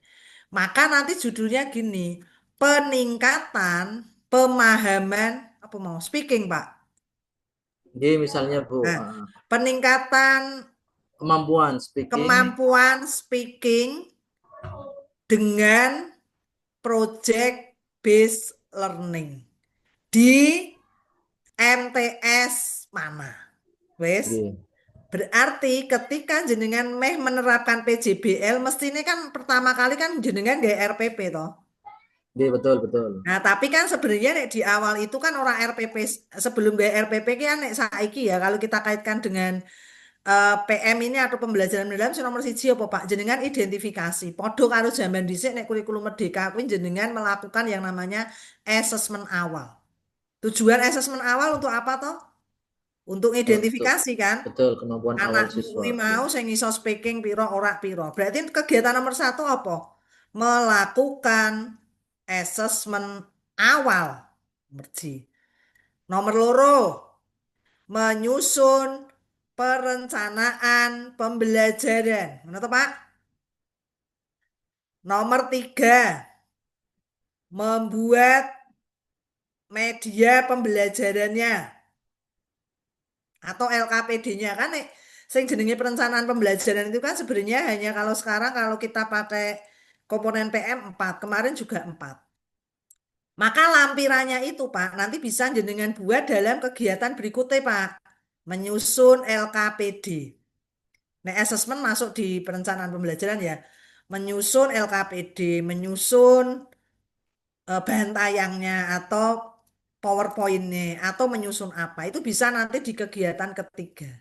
Maka nanti judulnya gini, peningkatan pemahaman apa mau speaking, Pak? Misalnya, Bu. Nah, peningkatan kemampuan speaking dengan project based learning di MTS mana? Wes. Berarti ketika jenengan menerapkan PJBL mestinya kan pertama kali kan jenengan gak RPP toh. Betul. Nah, tapi kan sebenarnya di awal itu kan orang RPP sebelum gak RPP kan nek saiki ya kalau kita kaitkan dengan PM ini atau pembelajaran mendalam nomor 1 apa Pak? Jenengan identifikasi. Podo karo zaman dhisik nek kurikulum merdeka kuwi jenengan melakukan yang namanya asesmen awal. Tujuan asesmen awal untuk apa toh? Untuk identifikasi kan? Betul, kemampuan awal siswa. Anak mau sing iso speaking piro ora piro. Berarti kegiatan nomor 1 apa? Melakukan asesmen awal. Nomor 2 menyusun perencanaan pembelajaran. Mana Pak? Nomor 3 membuat media pembelajarannya atau LKPD-nya kan sing jenenge perencanaan pembelajaran itu kan sebenarnya hanya kalau sekarang kalau kita pakai komponen PM 4, kemarin juga 4. Maka lampirannya itu Pak nanti bisa jenengan buat dalam kegiatan berikutnya Pak. Menyusun LKPD. Nah, assessment masuk di perencanaan pembelajaran ya. Menyusun LKPD, menyusun bahan tayangnya atau PowerPoint-nya atau menyusun apa. Itu bisa nanti di kegiatan ketiga.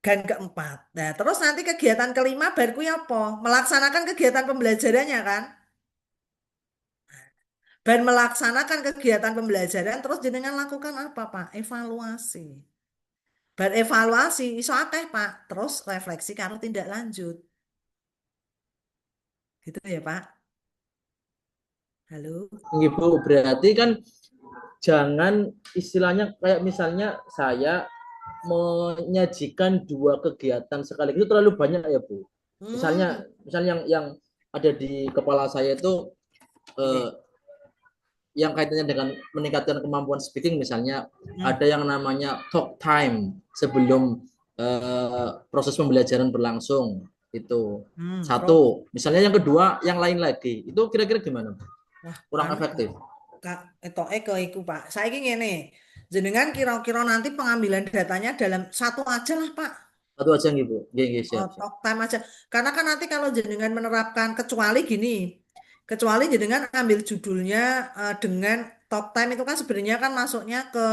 Dan keempat. Nah, terus nanti kegiatan kelima baru apa? Melaksanakan kegiatan pembelajarannya kan? Dan melaksanakan kegiatan pembelajaran terus jenengan lakukan apa, Pak? Evaluasi. Berevaluasi iso akeh, Pak. Terus refleksi karo tindak lanjut. Gitu ya, Pak? Halo. Bu, berarti kan jangan istilahnya kayak misalnya saya menyajikan 2 kegiatan sekaligus itu terlalu banyak ya, Bu. Misalnya yang ada di kepala saya itu yang kaitannya dengan meningkatkan kemampuan speaking misalnya ada yang namanya talk time sebelum proses pembelajaran berlangsung itu satu. Misalnya yang kedua yang lain lagi itu kira-kira gimana? Kurang efektif. Iku Pak. Saiki ngene. Jenengan kira-kira nanti pengambilan datanya dalam satu aja lah Pak. Satu aja gitu. Siap. Talk time aja. Karena kan nanti kalau jenengan menerapkan kecuali gini. Kecuali jenengan ambil judulnya dengan talk time itu kan sebenarnya kan masuknya ke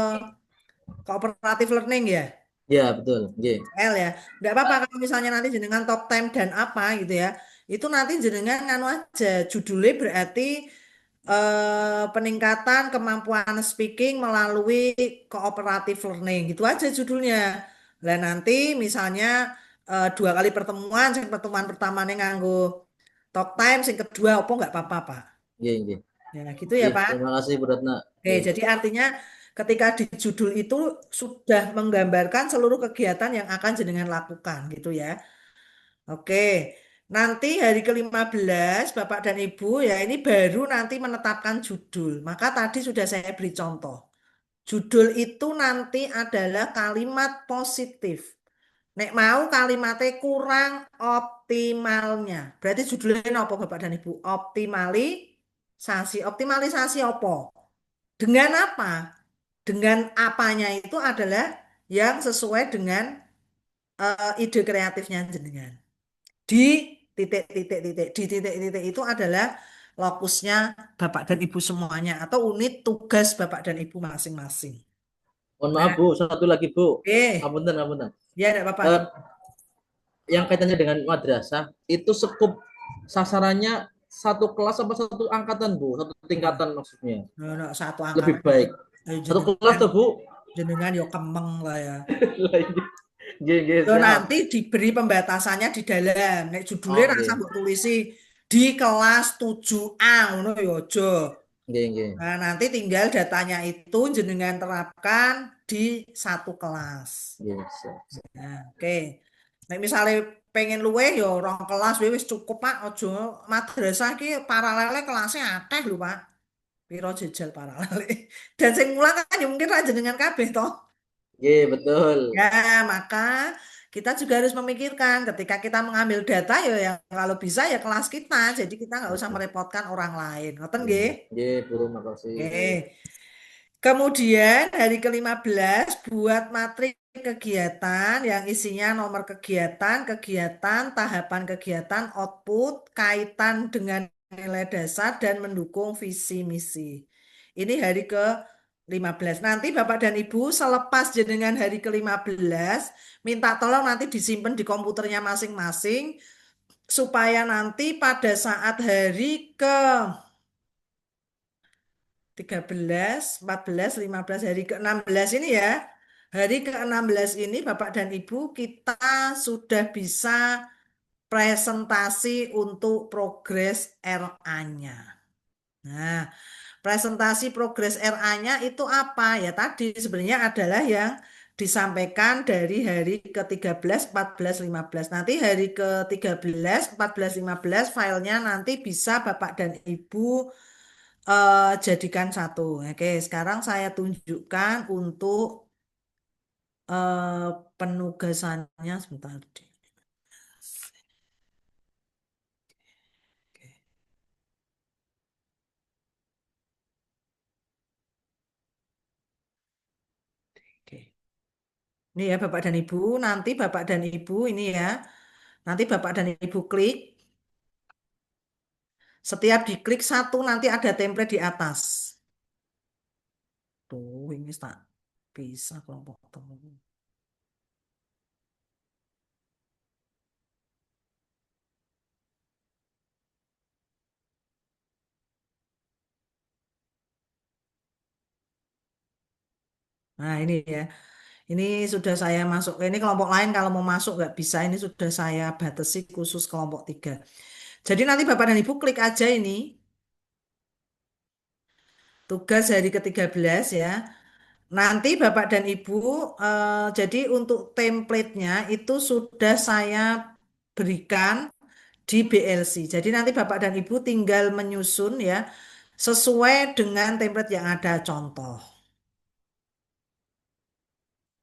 cooperative learning ya. Iya, betul. L ya. Enggak apa-apa kalau misalnya nanti jenengan talk time dan apa gitu ya. Itu nanti jenengan nganu aja judulnya berarti peningkatan kemampuan speaking melalui cooperative learning gitu aja judulnya. Lah nanti misalnya 2 kali pertemuan, sing pertemuan pertama nih nganggo talk time, sing kedua opo nggak apa-apa, Pak. Nggih, nggih. Ya, gitu ya, Nggih, Pak. terima kasih Bu Ratna. Oke, jadi artinya ketika di judul itu sudah menggambarkan seluruh kegiatan yang akan jenengan lakukan, gitu ya. Oke, nanti hari ke-15 Bapak dan Ibu ya ini baru nanti menetapkan judul. Maka tadi sudah saya beri contoh. Judul itu nanti adalah kalimat positif. Nek mau kalimatnya kurang optimalnya. Berarti judulnya apa Bapak dan Ibu? Optimalisasi. Optimalisasi apa? Dengan apa? Dengan apanya itu adalah yang sesuai dengan ide kreatifnya jenengan. Di titik-titik-titik. Di titik-titik itu adalah lokusnya Bapak dan Ibu semuanya atau unit tugas Bapak dan Ibu masing-masing. Mohon maaf Nah, Bu, satu lagi Bu. oke. Ngapunten, ngapunten. Ya, enggak apa-apa. Eh, yang kaitannya dengan madrasah itu skup sasarannya satu kelas apa satu angkatan Bu, satu tingkatan maksudnya. Satu Lebih angkatan. baik. Satu kelas tuh Bu. Jenengan yo kemeng lah ya. Nggih, Nanti diberi pembatasannya di dalam. Nek judulnya rasa nggih. mbok tulisi di kelas 7A ngono ya aja. Nggih. Nah, nanti tinggal datanya itu jenengan terapkan di satu kelas. Yes. Nah, oke. Nek misalnya pengen luweh ya rong kelas wis cukup Pak. Aja madrasah ki paralele kelasnya akeh lho Pak. Piro jejal paralele. Dan sing mulang kan ya mungkin ra jenengan kabeh toh. Iya, betul. Ya, maka kita juga harus memikirkan ketika kita mengambil data ya yang kalau bisa ya kelas kita. Jadi kita nggak usah merepotkan orang lain. Ngoten nggih? Iya, Bu, makasih. Oke. Kemudian hari ke-15 buat matrik kegiatan yang isinya nomor kegiatan, tahapan kegiatan, output, kaitan dengan nilai dasar dan mendukung visi misi. Ini hari ke-15. Nanti Bapak dan Ibu selepas jenengan hari ke-15 minta tolong nanti disimpan di komputernya masing-masing supaya nanti pada saat hari ke 13, 14, 15 hari ke-16 ini ya. Hari ke-16 ini Bapak dan Ibu kita sudah bisa presentasi untuk progres RA-nya. Nah, presentasi progres RA-nya itu apa? Ya tadi sebenarnya adalah yang disampaikan dari hari ke-13, 14, 15. Nanti hari ke-13, 14, 15 filenya nanti bisa Bapak dan Ibu jadikan satu. Oke, sekarang saya tunjukkan untuk penugasannya sebentar. Oke. Ini ya Bapak dan Ibu, nanti Bapak dan Ibu ini ya. Nanti Bapak dan Ibu klik. Setiap diklik satu nanti ada template di atas. Tuh, ini tak bisa kelompok temu. Nah ini ya, ini sudah saya masuk. Ini kelompok lain kalau mau masuk nggak bisa. Ini sudah saya batasi khusus kelompok 3. Jadi nanti Bapak dan Ibu klik aja ini. Tugas hari ke-13 ya. Nanti Bapak dan Ibu, jadi untuk template-nya itu sudah saya berikan di BLC. Jadi nanti Bapak dan Ibu tinggal menyusun ya sesuai dengan template yang ada contoh.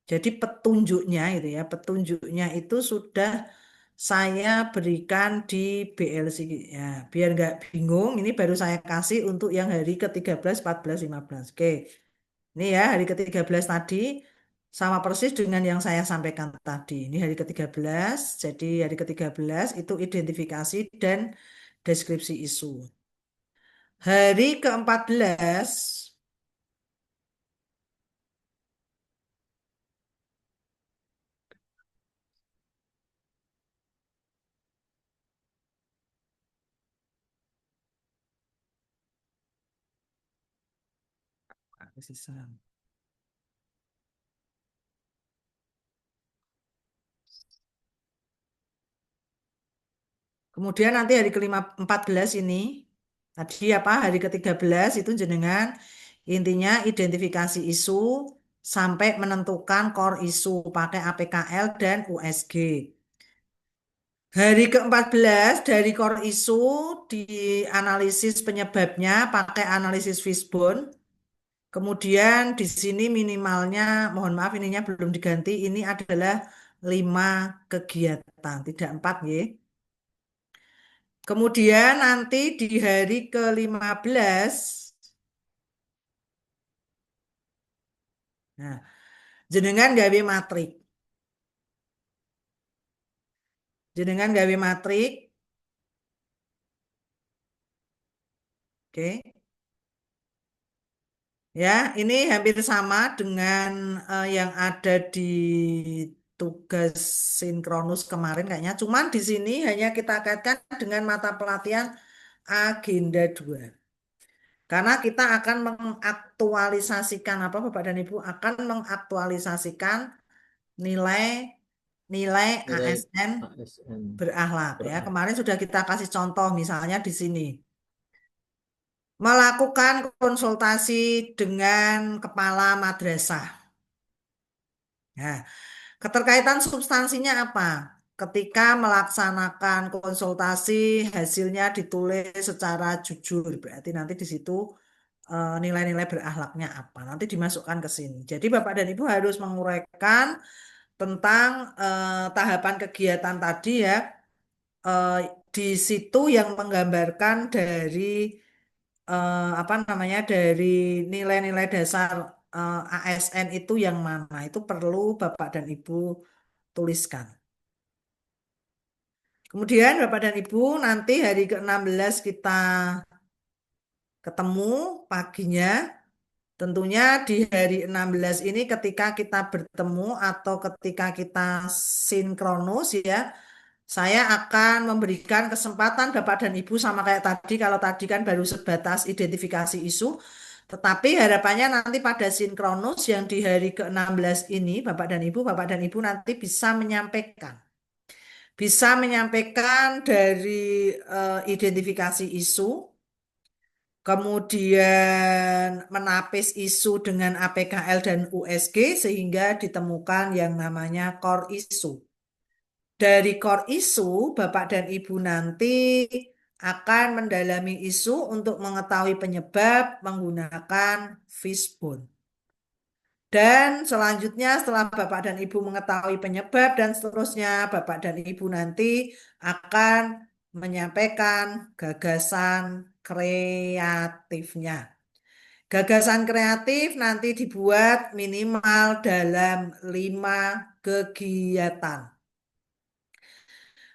Jadi petunjuknya itu ya, petunjuknya itu sudah saya berikan di BLC ya. Biar nggak bingung, ini baru saya kasih untuk yang hari ke-13, 14, 15. Oke. Ini ya hari ke-13 tadi sama persis dengan yang saya sampaikan tadi. Ini hari ke-13. Jadi hari ke-13 itu identifikasi dan deskripsi isu. Hari ke-14 sisa. Kemudian nanti hari ke-14 ini, tadi apa, hari ke-13 itu jenengan intinya identifikasi isu sampai menentukan core isu pakai APKL dan USG. Hari ke-14 dari core isu dianalisis penyebabnya pakai analisis fishbone. Kemudian di sini minimalnya, mohon maaf ininya belum diganti, ini adalah 5 kegiatan, tidak 4 ya. Kemudian nanti di hari ke-15, nah, jenengan gawe matrik. Jenengan gawe matrik. Oke. Ya, ini hampir sama dengan yang ada di tugas sinkronus kemarin kayaknya. Cuman di sini hanya kita kaitkan dengan mata pelatihan agenda 2. Karena kita akan mengaktualisasikan apa Bapak dan Ibu akan mengaktualisasikan nilai Nilai ASN ASN berakhlak ya. berakhlak. Kemarin sudah kita kasih contoh misalnya di sini. Melakukan konsultasi dengan kepala madrasah. Nah, keterkaitan substansinya apa? Ketika melaksanakan konsultasi, hasilnya ditulis secara jujur. Berarti nanti di situ nilai-nilai berakhlaknya apa? Nanti dimasukkan ke sini. Jadi Bapak dan Ibu harus menguraikan tentang tahapan kegiatan tadi ya. Di situ yang menggambarkan dari apa namanya dari nilai-nilai dasar ASN itu yang mana itu perlu Bapak dan Ibu tuliskan. Kemudian Bapak dan Ibu nanti hari ke-16 kita ketemu paginya. Tentunya di hari 16 ini ketika kita bertemu atau ketika kita sinkronus ya, saya akan memberikan kesempatan Bapak dan Ibu sama kayak tadi, kalau tadi kan baru sebatas identifikasi isu, tetapi harapannya nanti pada sinkronus yang di hari ke-16 ini, Bapak dan Ibu nanti bisa menyampaikan dari identifikasi isu, kemudian menapis isu dengan APKL dan USG sehingga ditemukan yang namanya core issue. Dari core issue, Bapak dan Ibu nanti akan mendalami isu untuk mengetahui penyebab menggunakan fishbone. Dan selanjutnya setelah Bapak dan Ibu mengetahui penyebab dan seterusnya, Bapak dan Ibu nanti akan menyampaikan gagasan kreatifnya. Gagasan kreatif nanti dibuat minimal dalam 5 kegiatan.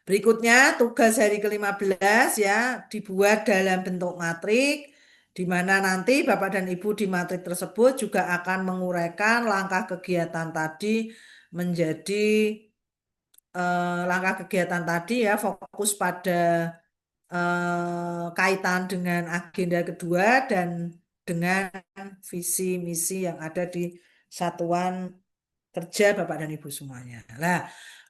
Berikutnya tugas hari ke-15 ya dibuat dalam bentuk matrik di mana nanti Bapak dan Ibu di matrik tersebut juga akan menguraikan langkah kegiatan tadi menjadi langkah kegiatan tadi ya fokus pada kaitan dengan agenda kedua dan dengan visi misi yang ada di satuan kerja Bapak dan Ibu semuanya. Nah,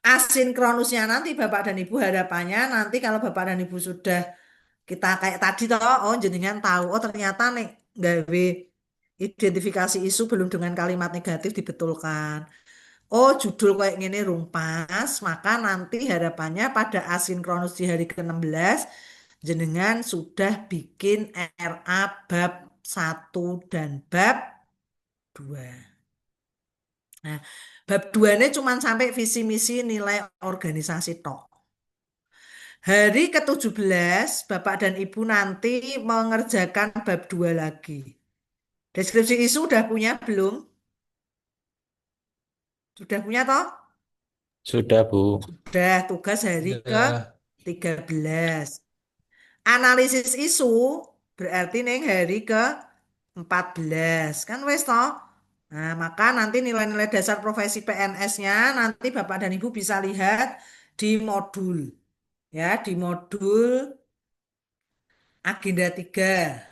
asinkronusnya nanti Bapak dan Ibu harapannya nanti kalau Bapak dan Ibu sudah kita kayak tadi toh, oh jenengan tahu, oh ternyata nih gawe identifikasi isu belum dengan kalimat negatif dibetulkan. Oh judul kayak gini rumpas, maka nanti harapannya pada asinkronus di hari ke-16 jenengan sudah bikin RA bab 1 dan bab 2. Nah, bab 2 ini cuma sampai visi misi nilai organisasi tok. Hari ke-17 Bapak dan Ibu nanti mengerjakan bab 2 lagi. Deskripsi isu udah punya belum? Sudah punya toh? Sudah, Bu. Sudah, tugas hari Ya. ke-13. Analisis isu berarti neng hari ke-14. Kan wes toh? Nah, maka nanti nilai-nilai dasar profesi PNS-nya nanti Bapak dan Ibu bisa lihat di modul. Ya, di modul agenda 3.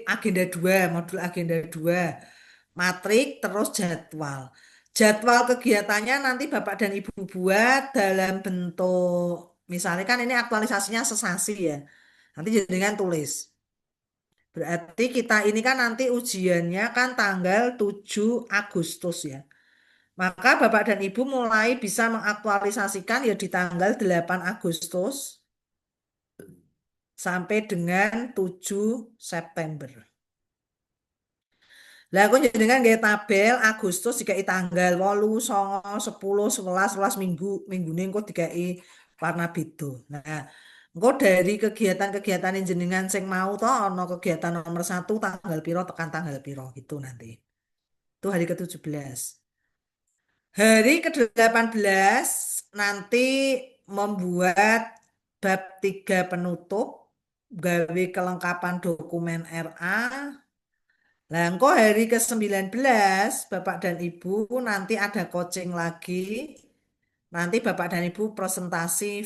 Agenda 2, modul agenda 2. Matrik terus jadwal. Jadwal kegiatannya nanti Bapak dan Ibu buat dalam bentuk Misalnya kan ini aktualisasinya sesasi ya. Nanti jenengan tulis. Berarti kita ini kan nanti ujiannya kan tanggal 7 Agustus ya. Maka Bapak dan Ibu mulai bisa mengaktualisasikan ya di tanggal 8 Agustus sampai dengan 7 September. Lah aku jenengan nggih tabel Agustus dikai tanggal 8, 9, 10, 11, 11 minggu, minggune engko dikai warna beda. Nah, engko dari kegiatan-kegiatan yang jenengan sing mau toh ana kegiatan nomor 1 tanggal piro tekan tanggal piro gitu nanti. Itu hari ke-17. Hari ke-18 nanti membuat bab 3 penutup, gawe kelengkapan dokumen RA. Nah, engko hari ke-19 Bapak dan Ibu nanti ada coaching lagi. Nanti Bapak dan Ibu presentasi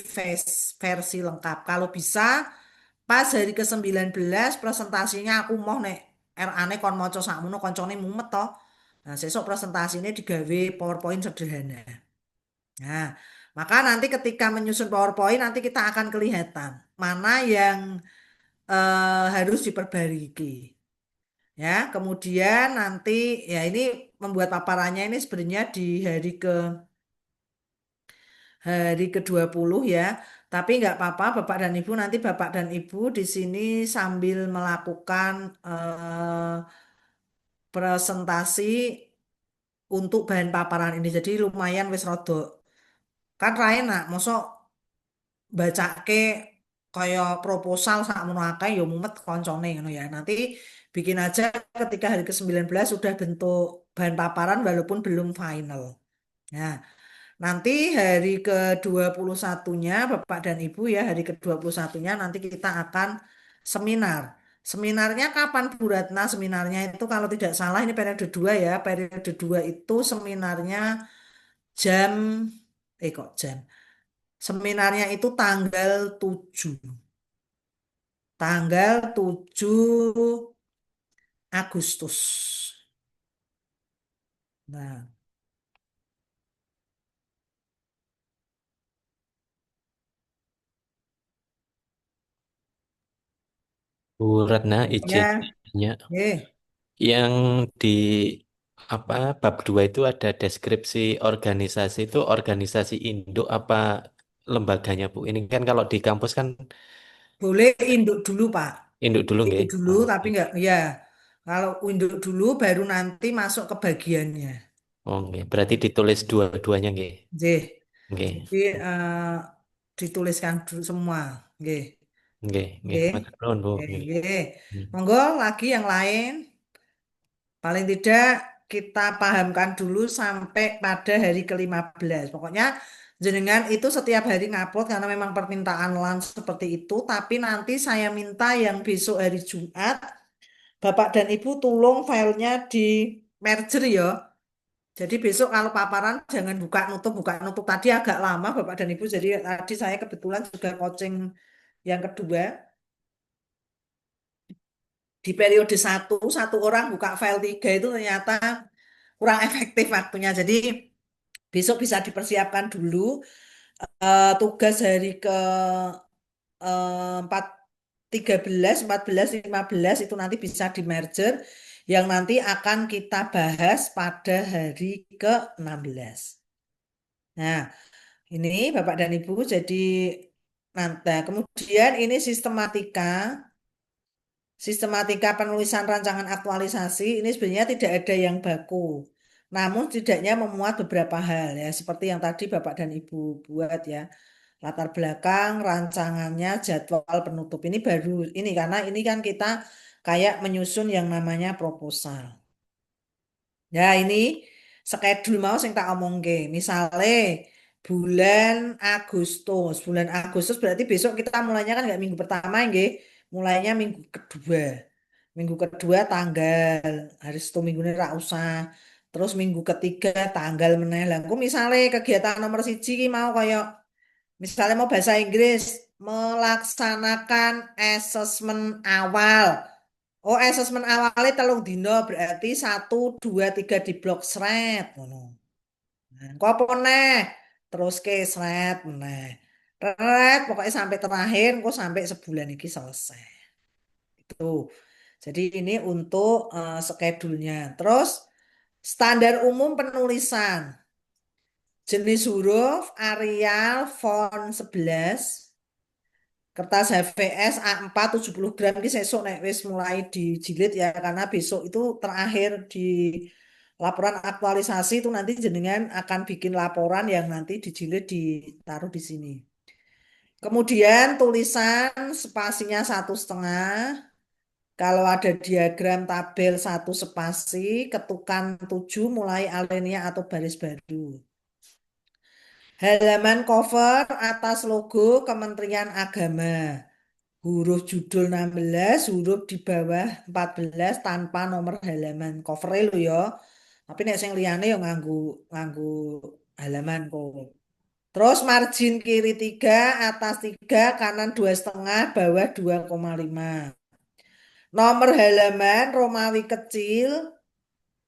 versi lengkap. Kalau bisa pas hari ke-19 presentasinya aku mau nek RA-ne kon maca sakmono koncone mumet toh. Nah, sesuk presentasinya digawe PowerPoint sederhana. Nah, maka nanti ketika menyusun PowerPoint nanti kita akan kelihatan mana yang harus diperbaiki. Ya, kemudian nanti ya ini membuat paparannya ini sebenarnya di hari ke-20 ya. Tapi nggak apa-apa Bapak dan Ibu nanti Bapak dan Ibu di sini sambil melakukan presentasi untuk bahan paparan ini. Jadi lumayan wis rada kan ra enak mosok bacake kaya proposal sakmono akeh ya mumet koncone ngono ya. Nanti bikin aja ketika hari ke-19 sudah bentuk bahan paparan walaupun belum final. Nah, nanti hari ke-21-nya Bapak dan Ibu ya, hari ke-21-nya nanti kita akan seminar. Seminarnya kapan Bu Ratna? Seminarnya itu kalau tidak salah ini periode 2 ya. Periode 2 itu seminarnya jam kok jam. Seminarnya itu tanggal 7. Tanggal 7 Agustus. Nah, Bu Ratna izin ya, tanya. eh, Yang di apa bab 2 itu ada deskripsi organisasi itu organisasi induk apa lembaganya Bu? Ini kan kalau di kampus kan boleh induk dulu Pak. induk dulu nggih. Induk dulu Oh, tapi nggih. enggak ya. Kalau induk dulu baru nanti masuk ke bagiannya. Oh, nggih. Berarti ditulis dua-duanya nggih. Nggih. Nggih. Jadi dituliskan dulu semua. Nggih. Nggih, nggih. Nggih. Matur nuwun Bu. Nggih. Nggih. Nggih. Hmm. Monggo lagi yang lain. Paling tidak kita pahamkan dulu sampai pada hari ke-15. Pokoknya jenengan itu setiap hari ngupload karena memang permintaan LAN seperti itu. Tapi nanti saya minta yang besok hari Jumat, Bapak dan Ibu tolong filenya di merger ya. Jadi besok kalau paparan jangan buka nutup tadi agak lama Bapak dan Ibu. Jadi tadi saya kebetulan juga coaching yang kedua di periode satu orang buka file 3 itu ternyata kurang efektif waktunya. Jadi besok bisa dipersiapkan dulu tugas hari ke 4 13, 14, 15 itu nanti bisa di merger yang nanti akan kita bahas pada hari ke-16. Nah, ini Bapak dan Ibu jadi nanti kemudian ini sistematika penulisan rancangan aktualisasi ini sebenarnya tidak ada yang baku. Namun setidaknya memuat beberapa hal ya seperti yang tadi Bapak dan Ibu buat ya. Latar belakang, rancangannya, jadwal penutup. Ini baru ini karena ini kan kita kayak menyusun yang namanya proposal. Ya ini schedule mau sing tak omongke. Misale bulan Agustus. Bulan Agustus berarti besok kita mulainya kan nggak minggu pertama nggih. Mulainya minggu kedua. Minggu kedua tanggal hari Sabtu minggu ini ra usah. Terus minggu ketiga tanggal meneh. Lah engko misale kegiatan nomor 1 ki mau kaya misalnya mau bahasa Inggris melaksanakan asesmen awal. Oh, asesmen awalnya 3 dino berarti 1, 2, 3 di blok sret. Ngono. Nah, engko apa neh? Terus ke sret meneh. Pokoknya sampai terakhir, kok sampai sebulan ini selesai. Itu. Jadi ini untuk skedulnya. Terus standar umum penulisan. Jenis huruf Arial font 11. Kertas HVS A4 70 gram ini sesuk nek wis mulai dijilid ya karena besok itu terakhir di laporan aktualisasi itu nanti jenengan akan bikin laporan yang nanti dijilid ditaruh di sini. Kemudian tulisan spasinya 1,5. Kalau ada diagram tabel 1 spasi, ketukan 7 mulai alinea atau baris baru. Halaman cover atas logo Kementerian Agama. Huruf judul 16, huruf di bawah 14 tanpa nomor halaman. Cover lo ya. Tapi nek sing liyane ya nganggo halaman kok. Terus margin kiri 3, atas 3, kanan 2,5, bawah 2,5. Nomor halaman Romawi kecil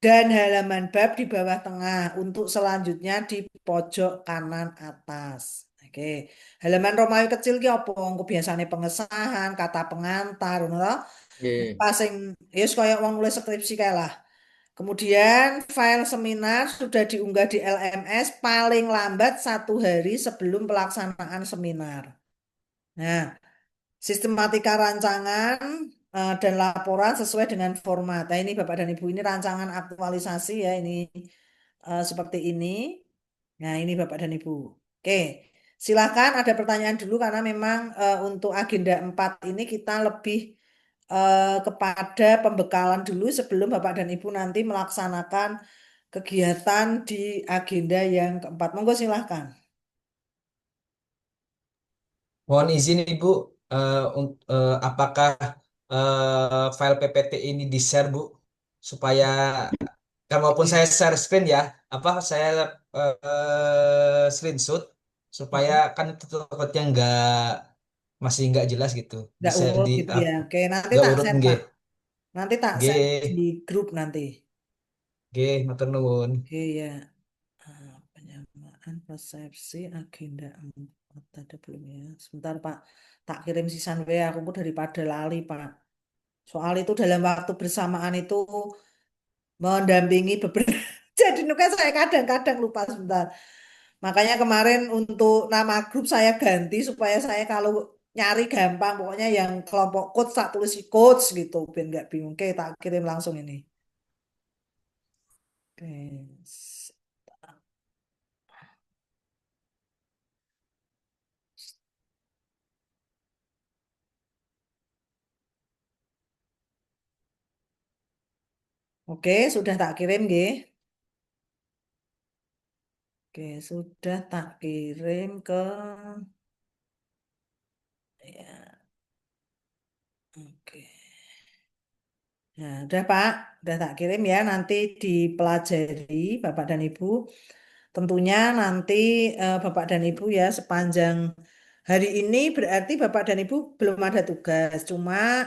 dan halaman bab di bawah tengah. Untuk selanjutnya di pojok kanan atas. Oke. Halaman Romawi kecil ki apa? Engko biasane pengesahan, kata pengantar, ngono to. Nggih. Pasing ya kaya wong nulis skripsi kae lah. Kemudian file seminar sudah diunggah di LMS paling lambat 1 hari sebelum pelaksanaan seminar. Nah, sistematika rancangan dan laporan sesuai dengan format. Nah, ini Bapak dan Ibu ini rancangan aktualisasi ya ini seperti ini. Nah, ini Bapak dan Ibu. Oke, silakan ada pertanyaan dulu karena memang untuk agenda 4 ini kita lebih kepada pembekalan dulu sebelum Bapak dan Ibu nanti melaksanakan kegiatan di agenda yang keempat. Monggo silahkan. Mohon izin Ibu, apakah file PPT ini di-share Bu, supaya kan walaupun saya share screen ya, saya screenshot supaya kan itu takutnya masih nggak jelas gitu, Nggak bisa urut di gitu ya. Oke, nanti nggak tak urut share Pak. nggih, Nanti tak share di nggih, grup nanti. nggih, matur nuwun. Oke ya. Penyamaan persepsi agenda 4 ada belum ya? Sebentar Pak. Tak kirim sisan WA aku daripada lali Pak. Soal itu dalam waktu bersamaan itu mendampingi beberapa. Jadi nukas saya kadang-kadang lupa sebentar. Makanya kemarin untuk nama grup saya ganti supaya saya kalau nyari gampang. Pokoknya yang kelompok coach tak tulis coach gitu. Biar nggak bingung. Oke, tak kirim langsung ini. Oke. Oke, sudah tak kirim, nggih. Oke, sudah tak kirim ke ya. Oke. Nah, udah Pak, udah tak kirim ya. Nanti dipelajari Bapak dan Ibu. Tentunya nanti Bapak dan Ibu ya sepanjang hari ini berarti Bapak dan Ibu belum ada tugas. Cuma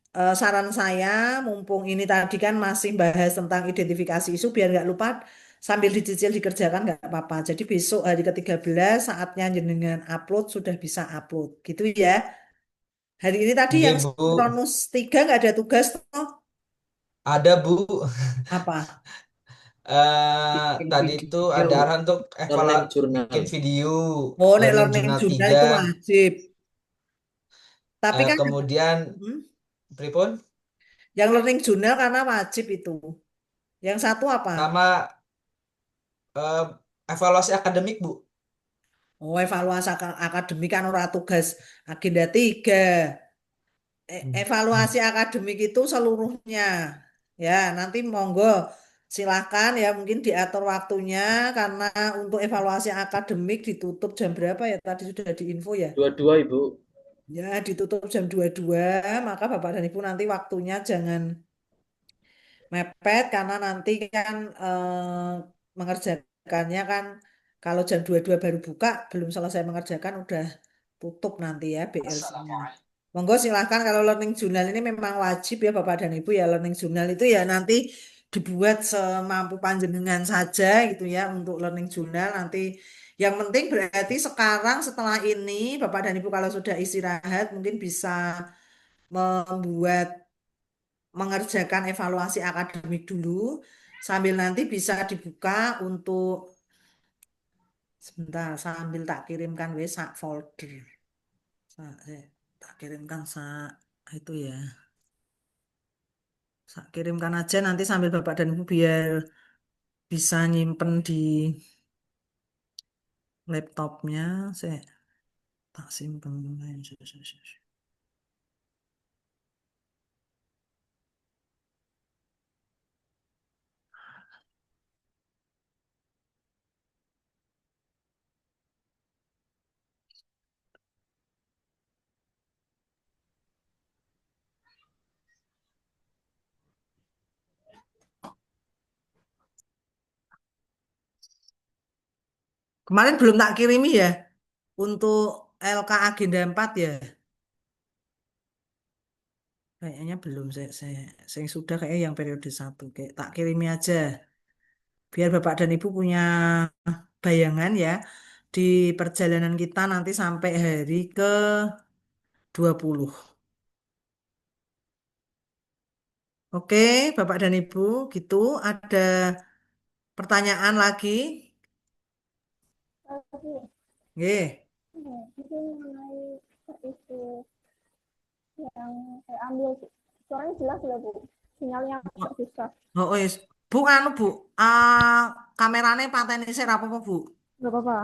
saran saya, mumpung ini tadi kan masih bahas tentang identifikasi isu, biar nggak lupa sambil dicicil dikerjakan nggak apa-apa. Jadi besok hari ke-13 saatnya jenengan upload sudah bisa upload. Gitu ya. Hari ini tadi Nggih yang Bu, bonus 3 nggak ada tugas toh? ada Bu. Apa? Bikin Tadi itu ada video. arahan untuk Learning bikin journal. video Oh, nek Learning learning Journal jurnal 3. itu wajib. Tapi kan Kemudian hmm, pripun yang learning jurnal karena wajib itu. Yang satu apa? sama eh, evaluasi akademik Bu. Oh, evaluasi akademik kan ora tugas agenda 3. Evaluasi akademik itu seluruhnya. Ya, nanti monggo silahkan ya mungkin diatur waktunya karena untuk evaluasi akademik ditutup jam berapa ya? Tadi sudah diinfo ya. 22 Ibu. Ya, ditutup jam 22, maka Bapak dan Ibu nanti waktunya jangan mepet karena nanti kan mengerjakannya kan kalau jam 22 baru buka belum selesai mengerjakan udah tutup nanti ya BLC-nya. Monggo silahkan kalau learning journal ini memang wajib ya Bapak dan Ibu ya learning journal itu ya nanti dibuat semampu panjenengan saja gitu ya untuk learning journal nanti Yang penting berarti sekarang setelah ini Bapak dan Ibu kalau sudah istirahat mungkin bisa membuat mengerjakan evaluasi akademik dulu sambil nanti bisa dibuka untuk sebentar sambil tak kirimkan sak folder. Tak kirimkan itu ya. Kirimkan aja nanti sambil Bapak dan Ibu biar bisa nyimpen di laptopnya. Saya tak simpen. Kemarin belum tak kirimi ya untuk LK Agenda 4 ya. Kayaknya belum saya sudah kayak yang periode 1 kayak tak kirimi aja. Biar Bapak dan Ibu punya bayangan ya di perjalanan kita nanti sampai hari ke 20. Oke, Bapak dan Ibu, gitu. Ada pertanyaan lagi? Nggih. Mungkin mengenai isu yang saya ambil, suaranya jelas ya Bu, sinyalnya agak susah. Oh, Bu, Bu, ah, kameranya pateni sih apa-apa, Bu? Nggak apa-apa.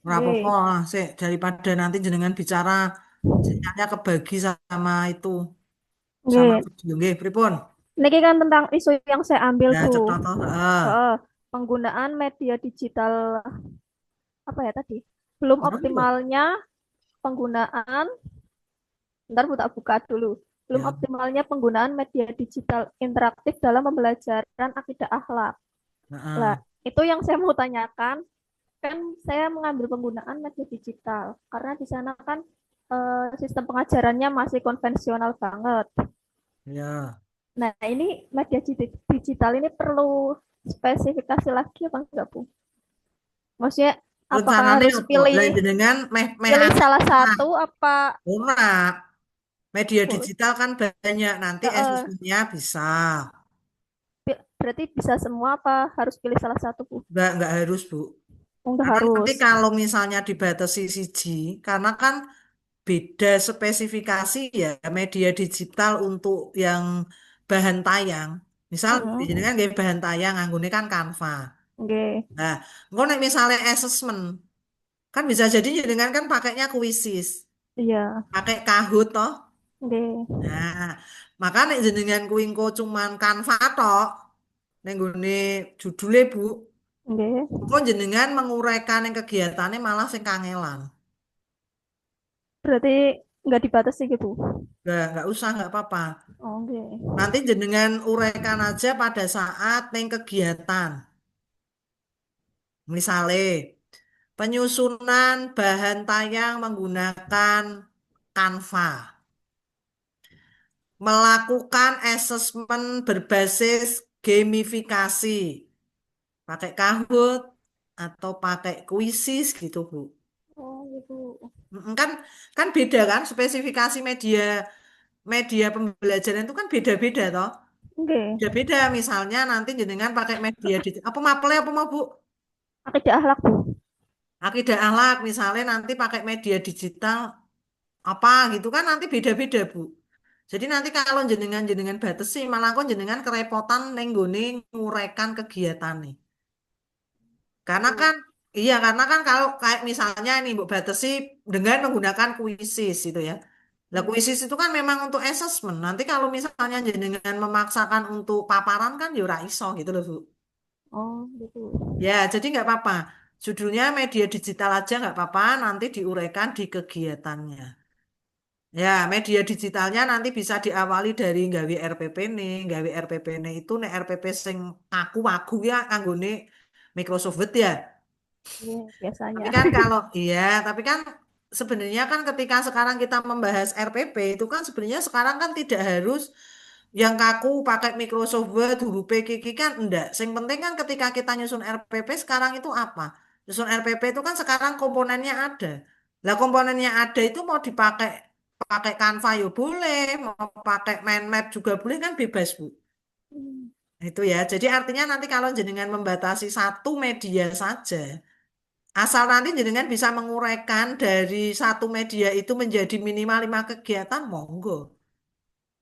Ora apa-apa, sih daripada nanti jenengan bicara sinyalnya kebagi sama itu sama Nggih. video nggih, pripun? Niki kan tentang isu yang saya ambil Ya, tuh. cetha toh, heeh. Penggunaan media digital apa ya tadi? Belum optimalnya penggunaan, bentar Bu tak buka dulu. Belum Ya. optimalnya penggunaan media digital interaktif dalam pembelajaran akidah akhlak. Heeh. Lah, itu yang saya mau tanyakan. Kan saya mengambil penggunaan media digital karena di sana kan sistem pengajarannya masih konvensional banget. Ya. Nah, ini media digital ini perlu spesifikasi lagi apa enggak, Bu? Maksudnya apakah Rencananya harus apa? Lah jenengan pilih salah satu apa? ora. Media Oh, digital kan banyak, nanti assessment-nya bisa. berarti bisa semua apa harus pilih salah satu, Bu? Enggak harus, Bu. Enggak Karena nanti harus. kalau misalnya dibatasi siji, karena kan beda spesifikasi ya media digital untuk yang bahan tayang. Misal jenengan nggih bahan tayang anggone kan Canva. Oke. Nah, engko nek misalnya assessment kan bisa jadi jenengan kan pakainya Quizzes. Iya. Pakai Kahoot toh. Oke. Nah, maka nek jenengan kuwi engko cuman Canva tok ning nggone judule Bu, Oke. engko jenengan menguraikan yang kegiatannya malah sing kangelan. Berarti nggak dibatasi gitu. Nggak usah, nggak apa-apa. Oke. Nanti jenengan uraikan aja pada saat neng kegiatan. Misalnya, penyusunan bahan tayang menggunakan Canva. Melakukan asesmen berbasis gamifikasi. Pakai Kahoot atau pakai Quizzes gitu, Bu. Oh, gitu. Kan kan beda kan spesifikasi media media pembelajaran itu kan beda-beda toh. Oke. Beda-beda misalnya nanti jenengan pakai media apa maple apa mau Bu? Akidah akhlak, Bu. Akidah akhlak misalnya nanti pakai media digital apa gitu kan nanti beda-beda Bu. Jadi nanti kalau jenengan batesi malah kok jenengan kerepotan nenggone ngurekan kegiatan nih. Karena kan iya karena kan kalau kayak misalnya nih Bu batesi dengan menggunakan kuisis itu ya. Lah kuisis itu kan memang untuk assessment. Nanti kalau misalnya jenengan memaksakan untuk paparan kan ya ora iso gitu loh Bu. Oh, gitu. Ya, jadi nggak apa-apa. Judulnya media digital aja nggak apa-apa, nanti diuraikan di kegiatannya. Ya, media digitalnya nanti bisa diawali dari nggawe RPP nih, nggawe RPP nih itu nih RPP sing aku ya anggone Microsoft Word ya. Iya, biasanya. Tapi kan kalau iya, tapi kan sebenarnya kan ketika sekarang kita membahas RPP itu kan sebenarnya sekarang kan tidak harus yang kaku pakai Microsoft Word, huruf Kiki kan enggak. Yang penting kan ketika kita nyusun RPP sekarang itu apa? Susun RPP itu kan sekarang komponennya ada. Lah komponennya ada itu mau dipakai pakai Canva ya boleh, mau pakai mind map juga boleh kan bebas, Bu. Hmm. Itu ya. Jadi artinya nanti kalau jenengan membatasi satu media saja, asal nanti jenengan bisa menguraikan dari satu media itu menjadi minimal 5 kegiatan, monggo.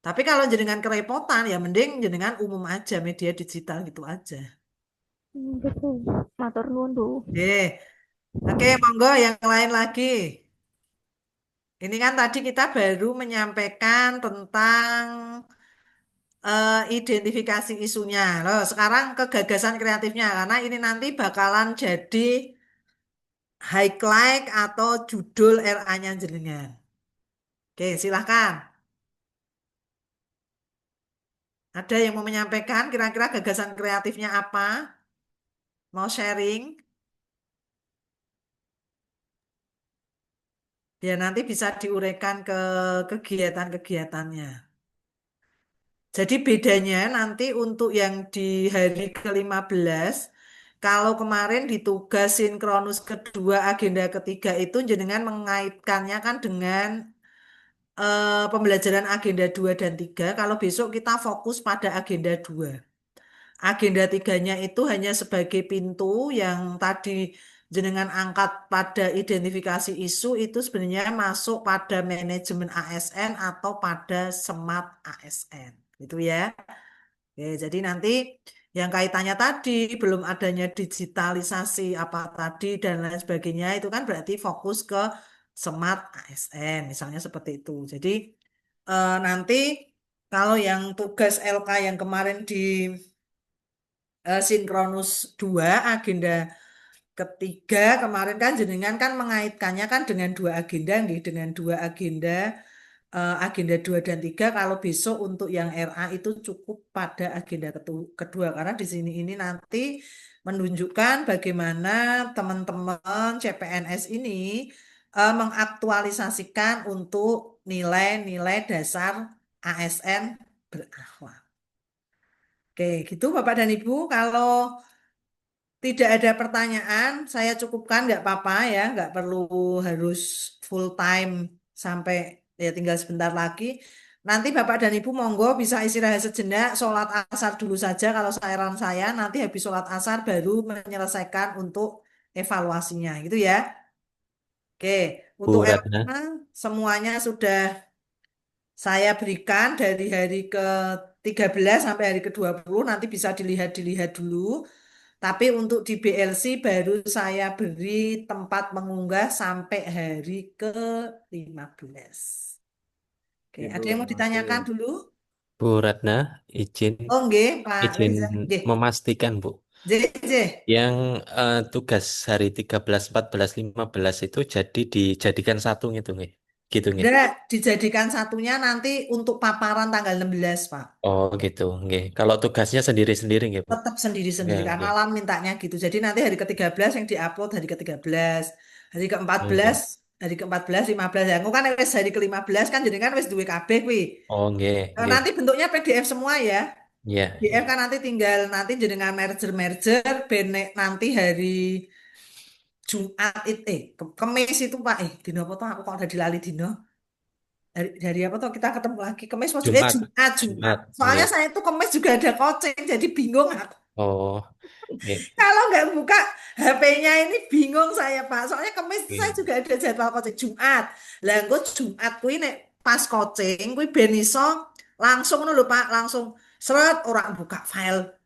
Tapi kalau jenengan kerepotan, ya mending jenengan umum aja, media digital gitu aja. Gitu. Matur nuwun, Bu. Oke, monggo yang lain lagi. Ini kan tadi kita baru menyampaikan tentang identifikasi isunya. Loh, sekarang ke gagasan kreatifnya, karena ini nanti bakalan jadi highlight atau judul RA-nya jenengan. Oke, silahkan. Ada yang mau menyampaikan kira-kira gagasan kreatifnya apa? Mau sharing? Ya nanti bisa diuraikan ke kegiatan-kegiatannya. Jadi bedanya nanti untuk yang di hari ke-15, kalau kemarin di tugas sinkronus kedua agenda ketiga itu jenengan mengaitkannya kan dengan pembelajaran agenda 2 dan 3. Kalau besok kita fokus pada agenda 2. Agenda tiganya itu hanya sebagai pintu yang tadi jenengan angkat pada identifikasi isu itu sebenarnya masuk pada manajemen ASN atau pada smart ASN. Gitu ya. Oke, jadi nanti yang kaitannya tadi belum adanya digitalisasi apa tadi dan lain sebagainya itu kan berarti fokus ke smart ASN misalnya seperti itu. Jadi nanti kalau yang tugas LK yang kemarin di sinkronus 2 agenda ketiga kemarin kan jenengan kan mengaitkannya kan dengan dua agenda nih, dengan dua agenda agenda 2 dan 3 kalau besok untuk yang RA itu cukup pada agenda kedua karena di sini ini nanti menunjukkan bagaimana teman-teman CPNS ini mengaktualisasikan untuk nilai-nilai dasar ASN berakhlak. Oke, gitu Bapak dan Ibu. Kalau tidak ada pertanyaan, saya cukupkan nggak apa-apa ya, nggak perlu harus full time sampai ya tinggal sebentar lagi. Nanti Bapak dan Ibu monggo bisa istirahat sejenak, sholat asar dulu saja kalau saran saya. Nanti habis sholat asar baru menyelesaikan untuk evaluasinya, gitu ya. Oke, untuk Bu LK Ratna. semuanya sudah saya berikan dari hari ke-13 sampai hari ke-20 nanti bisa dilihat-dilihat dulu. Tapi untuk di BLC baru saya beri tempat mengunggah sampai hari ke-15. Oke, Ibu, ada yang mau ditanyakan makasih. dulu? Bu Ratna, izin Oh, nggih, Pak izin Reza. Nggih. memastikan, Bu. JJ. Yang tugas hari 13, 14, 15 itu jadi dijadikan satu gitu nggih. Gitu nggih. Enggak, dijadikan satunya nanti untuk paparan tanggal 16, Pak. Oh, gitu nggih. Kalau tugasnya sendiri-sendiri nggih, Bu. Tetap Ya, sendiri-sendiri karena nggih. Alan mintanya gitu. Jadi nanti hari ke-13 yang diupload hari ke-13, hari ke-14, Nggih. hari ke-14, 15 ya. Aku kan wis hari ke-15 kan jadi kan wis duwe kabeh kuwi. Oh, nggih, nggih. Nanti bentuknya PDF semua ya. Ya, PDF ya. kan nanti tinggal nanti jenengan merger-merger benek nanti hari Jumat itu Kemis itu Pak dino apa tuh aku kok udah dilali dino dari apa tuh kita ketemu lagi Kemis maksudnya Jumat, Jumat Jumat, soalnya nggih. saya itu Kemis juga ada coaching jadi bingung aku Oh, nggih, kalau nggak buka HP-nya ini bingung saya Pak soalnya Kemis saya nggih. juga ada jadwal coaching Jumat lah engko Jumat kuwi nek pas coaching kuwi ben iso langsung ngono lho Pak langsung seret orang buka file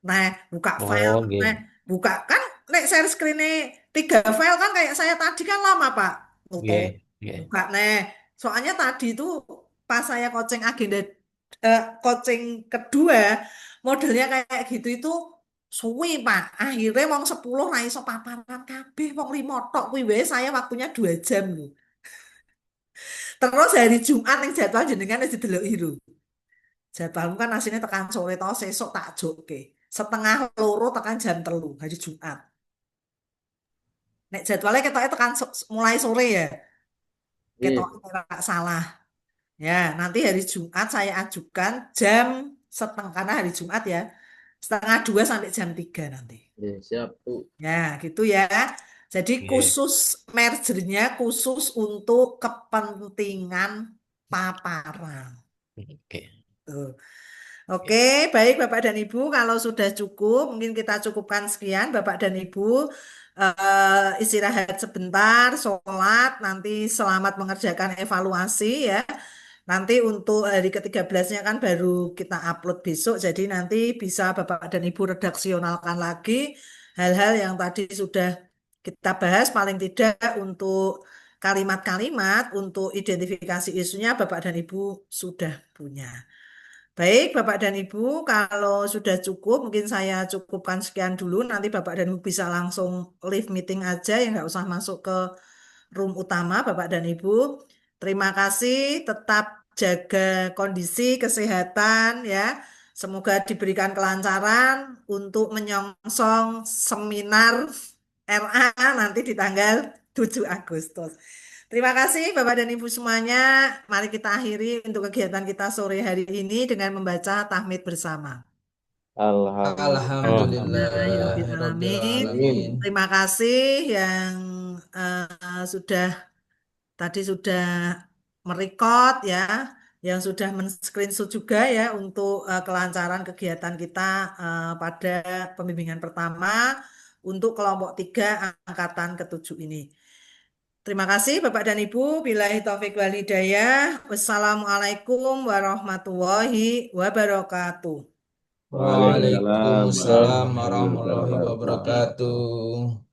buka file Oh, nggih, buka kan nek share screen 3 file kan kayak saya tadi kan lama Pak nggih, tutup nggih. buka soalnya tadi itu pas saya coaching agenda coaching kedua modelnya kayak gitu itu suwi Pak akhirnya wong 10 ra iso paparan kabeh wong 5 tok kuwi wae saya waktunya 2 jam loh terus hari Jumat yang jadwal jenengan wis dideloki lho jadwalmu kan aslinya tekan sore tau sesuk tak jokke setengah loro tekan jam 3 hari Jumat nek jadwalnya ketoknya tekan mulai sore ya Iya, ketoknya nggak salah ya nanti hari Jumat saya ajukan jam setengah karena hari Jumat ya setengah 2 sampai jam 3 nanti iya, siap, Bu. ya gitu ya Jadi Oke. khusus mergernya khusus untuk kepentingan paparan. Oke. Tuh. Oke, baik Bapak dan Ibu, kalau sudah cukup, mungkin kita cukupkan sekian Bapak dan Ibu. Istirahat sebentar, sholat, nanti selamat mengerjakan evaluasi ya. Nanti untuk hari ke-13-nya kan baru kita upload besok, jadi nanti bisa Bapak dan Ibu redaksionalkan lagi hal-hal yang tadi sudah kita bahas, paling tidak untuk kalimat-kalimat, untuk identifikasi isunya Bapak dan Ibu sudah punya. Baik, Bapak dan Ibu, kalau sudah cukup, mungkin saya cukupkan sekian dulu. Nanti Bapak dan Ibu bisa langsung live meeting aja, ya nggak usah masuk ke room utama, Bapak dan Ibu. Terima kasih, tetap jaga kondisi kesehatan ya. Semoga diberikan kelancaran untuk menyongsong seminar RA nanti di tanggal 7 Agustus. Terima kasih Bapak dan Ibu semuanya. Mari kita akhiri untuk kegiatan kita sore hari ini dengan membaca tahmid bersama. Alhamdulillah. Alhamdulillahirobbilalamin. Alhamdulillahirobbilalamin. Terima kasih yang sudah tadi sudah merekod ya, yang sudah men-screenshot juga ya untuk kelancaran kegiatan kita pada pembimbingan pertama untuk kelompok 3 angkatan ke-7 ini. Terima kasih Bapak dan Ibu. Billahi taufik wal hidayah. Wassalamualaikum warahmatullahi wabarakatuh. Waalaikumsalam Waalaikumsalam warahmatullahi warahmatullahi wabarakatuh. wabarakatuh.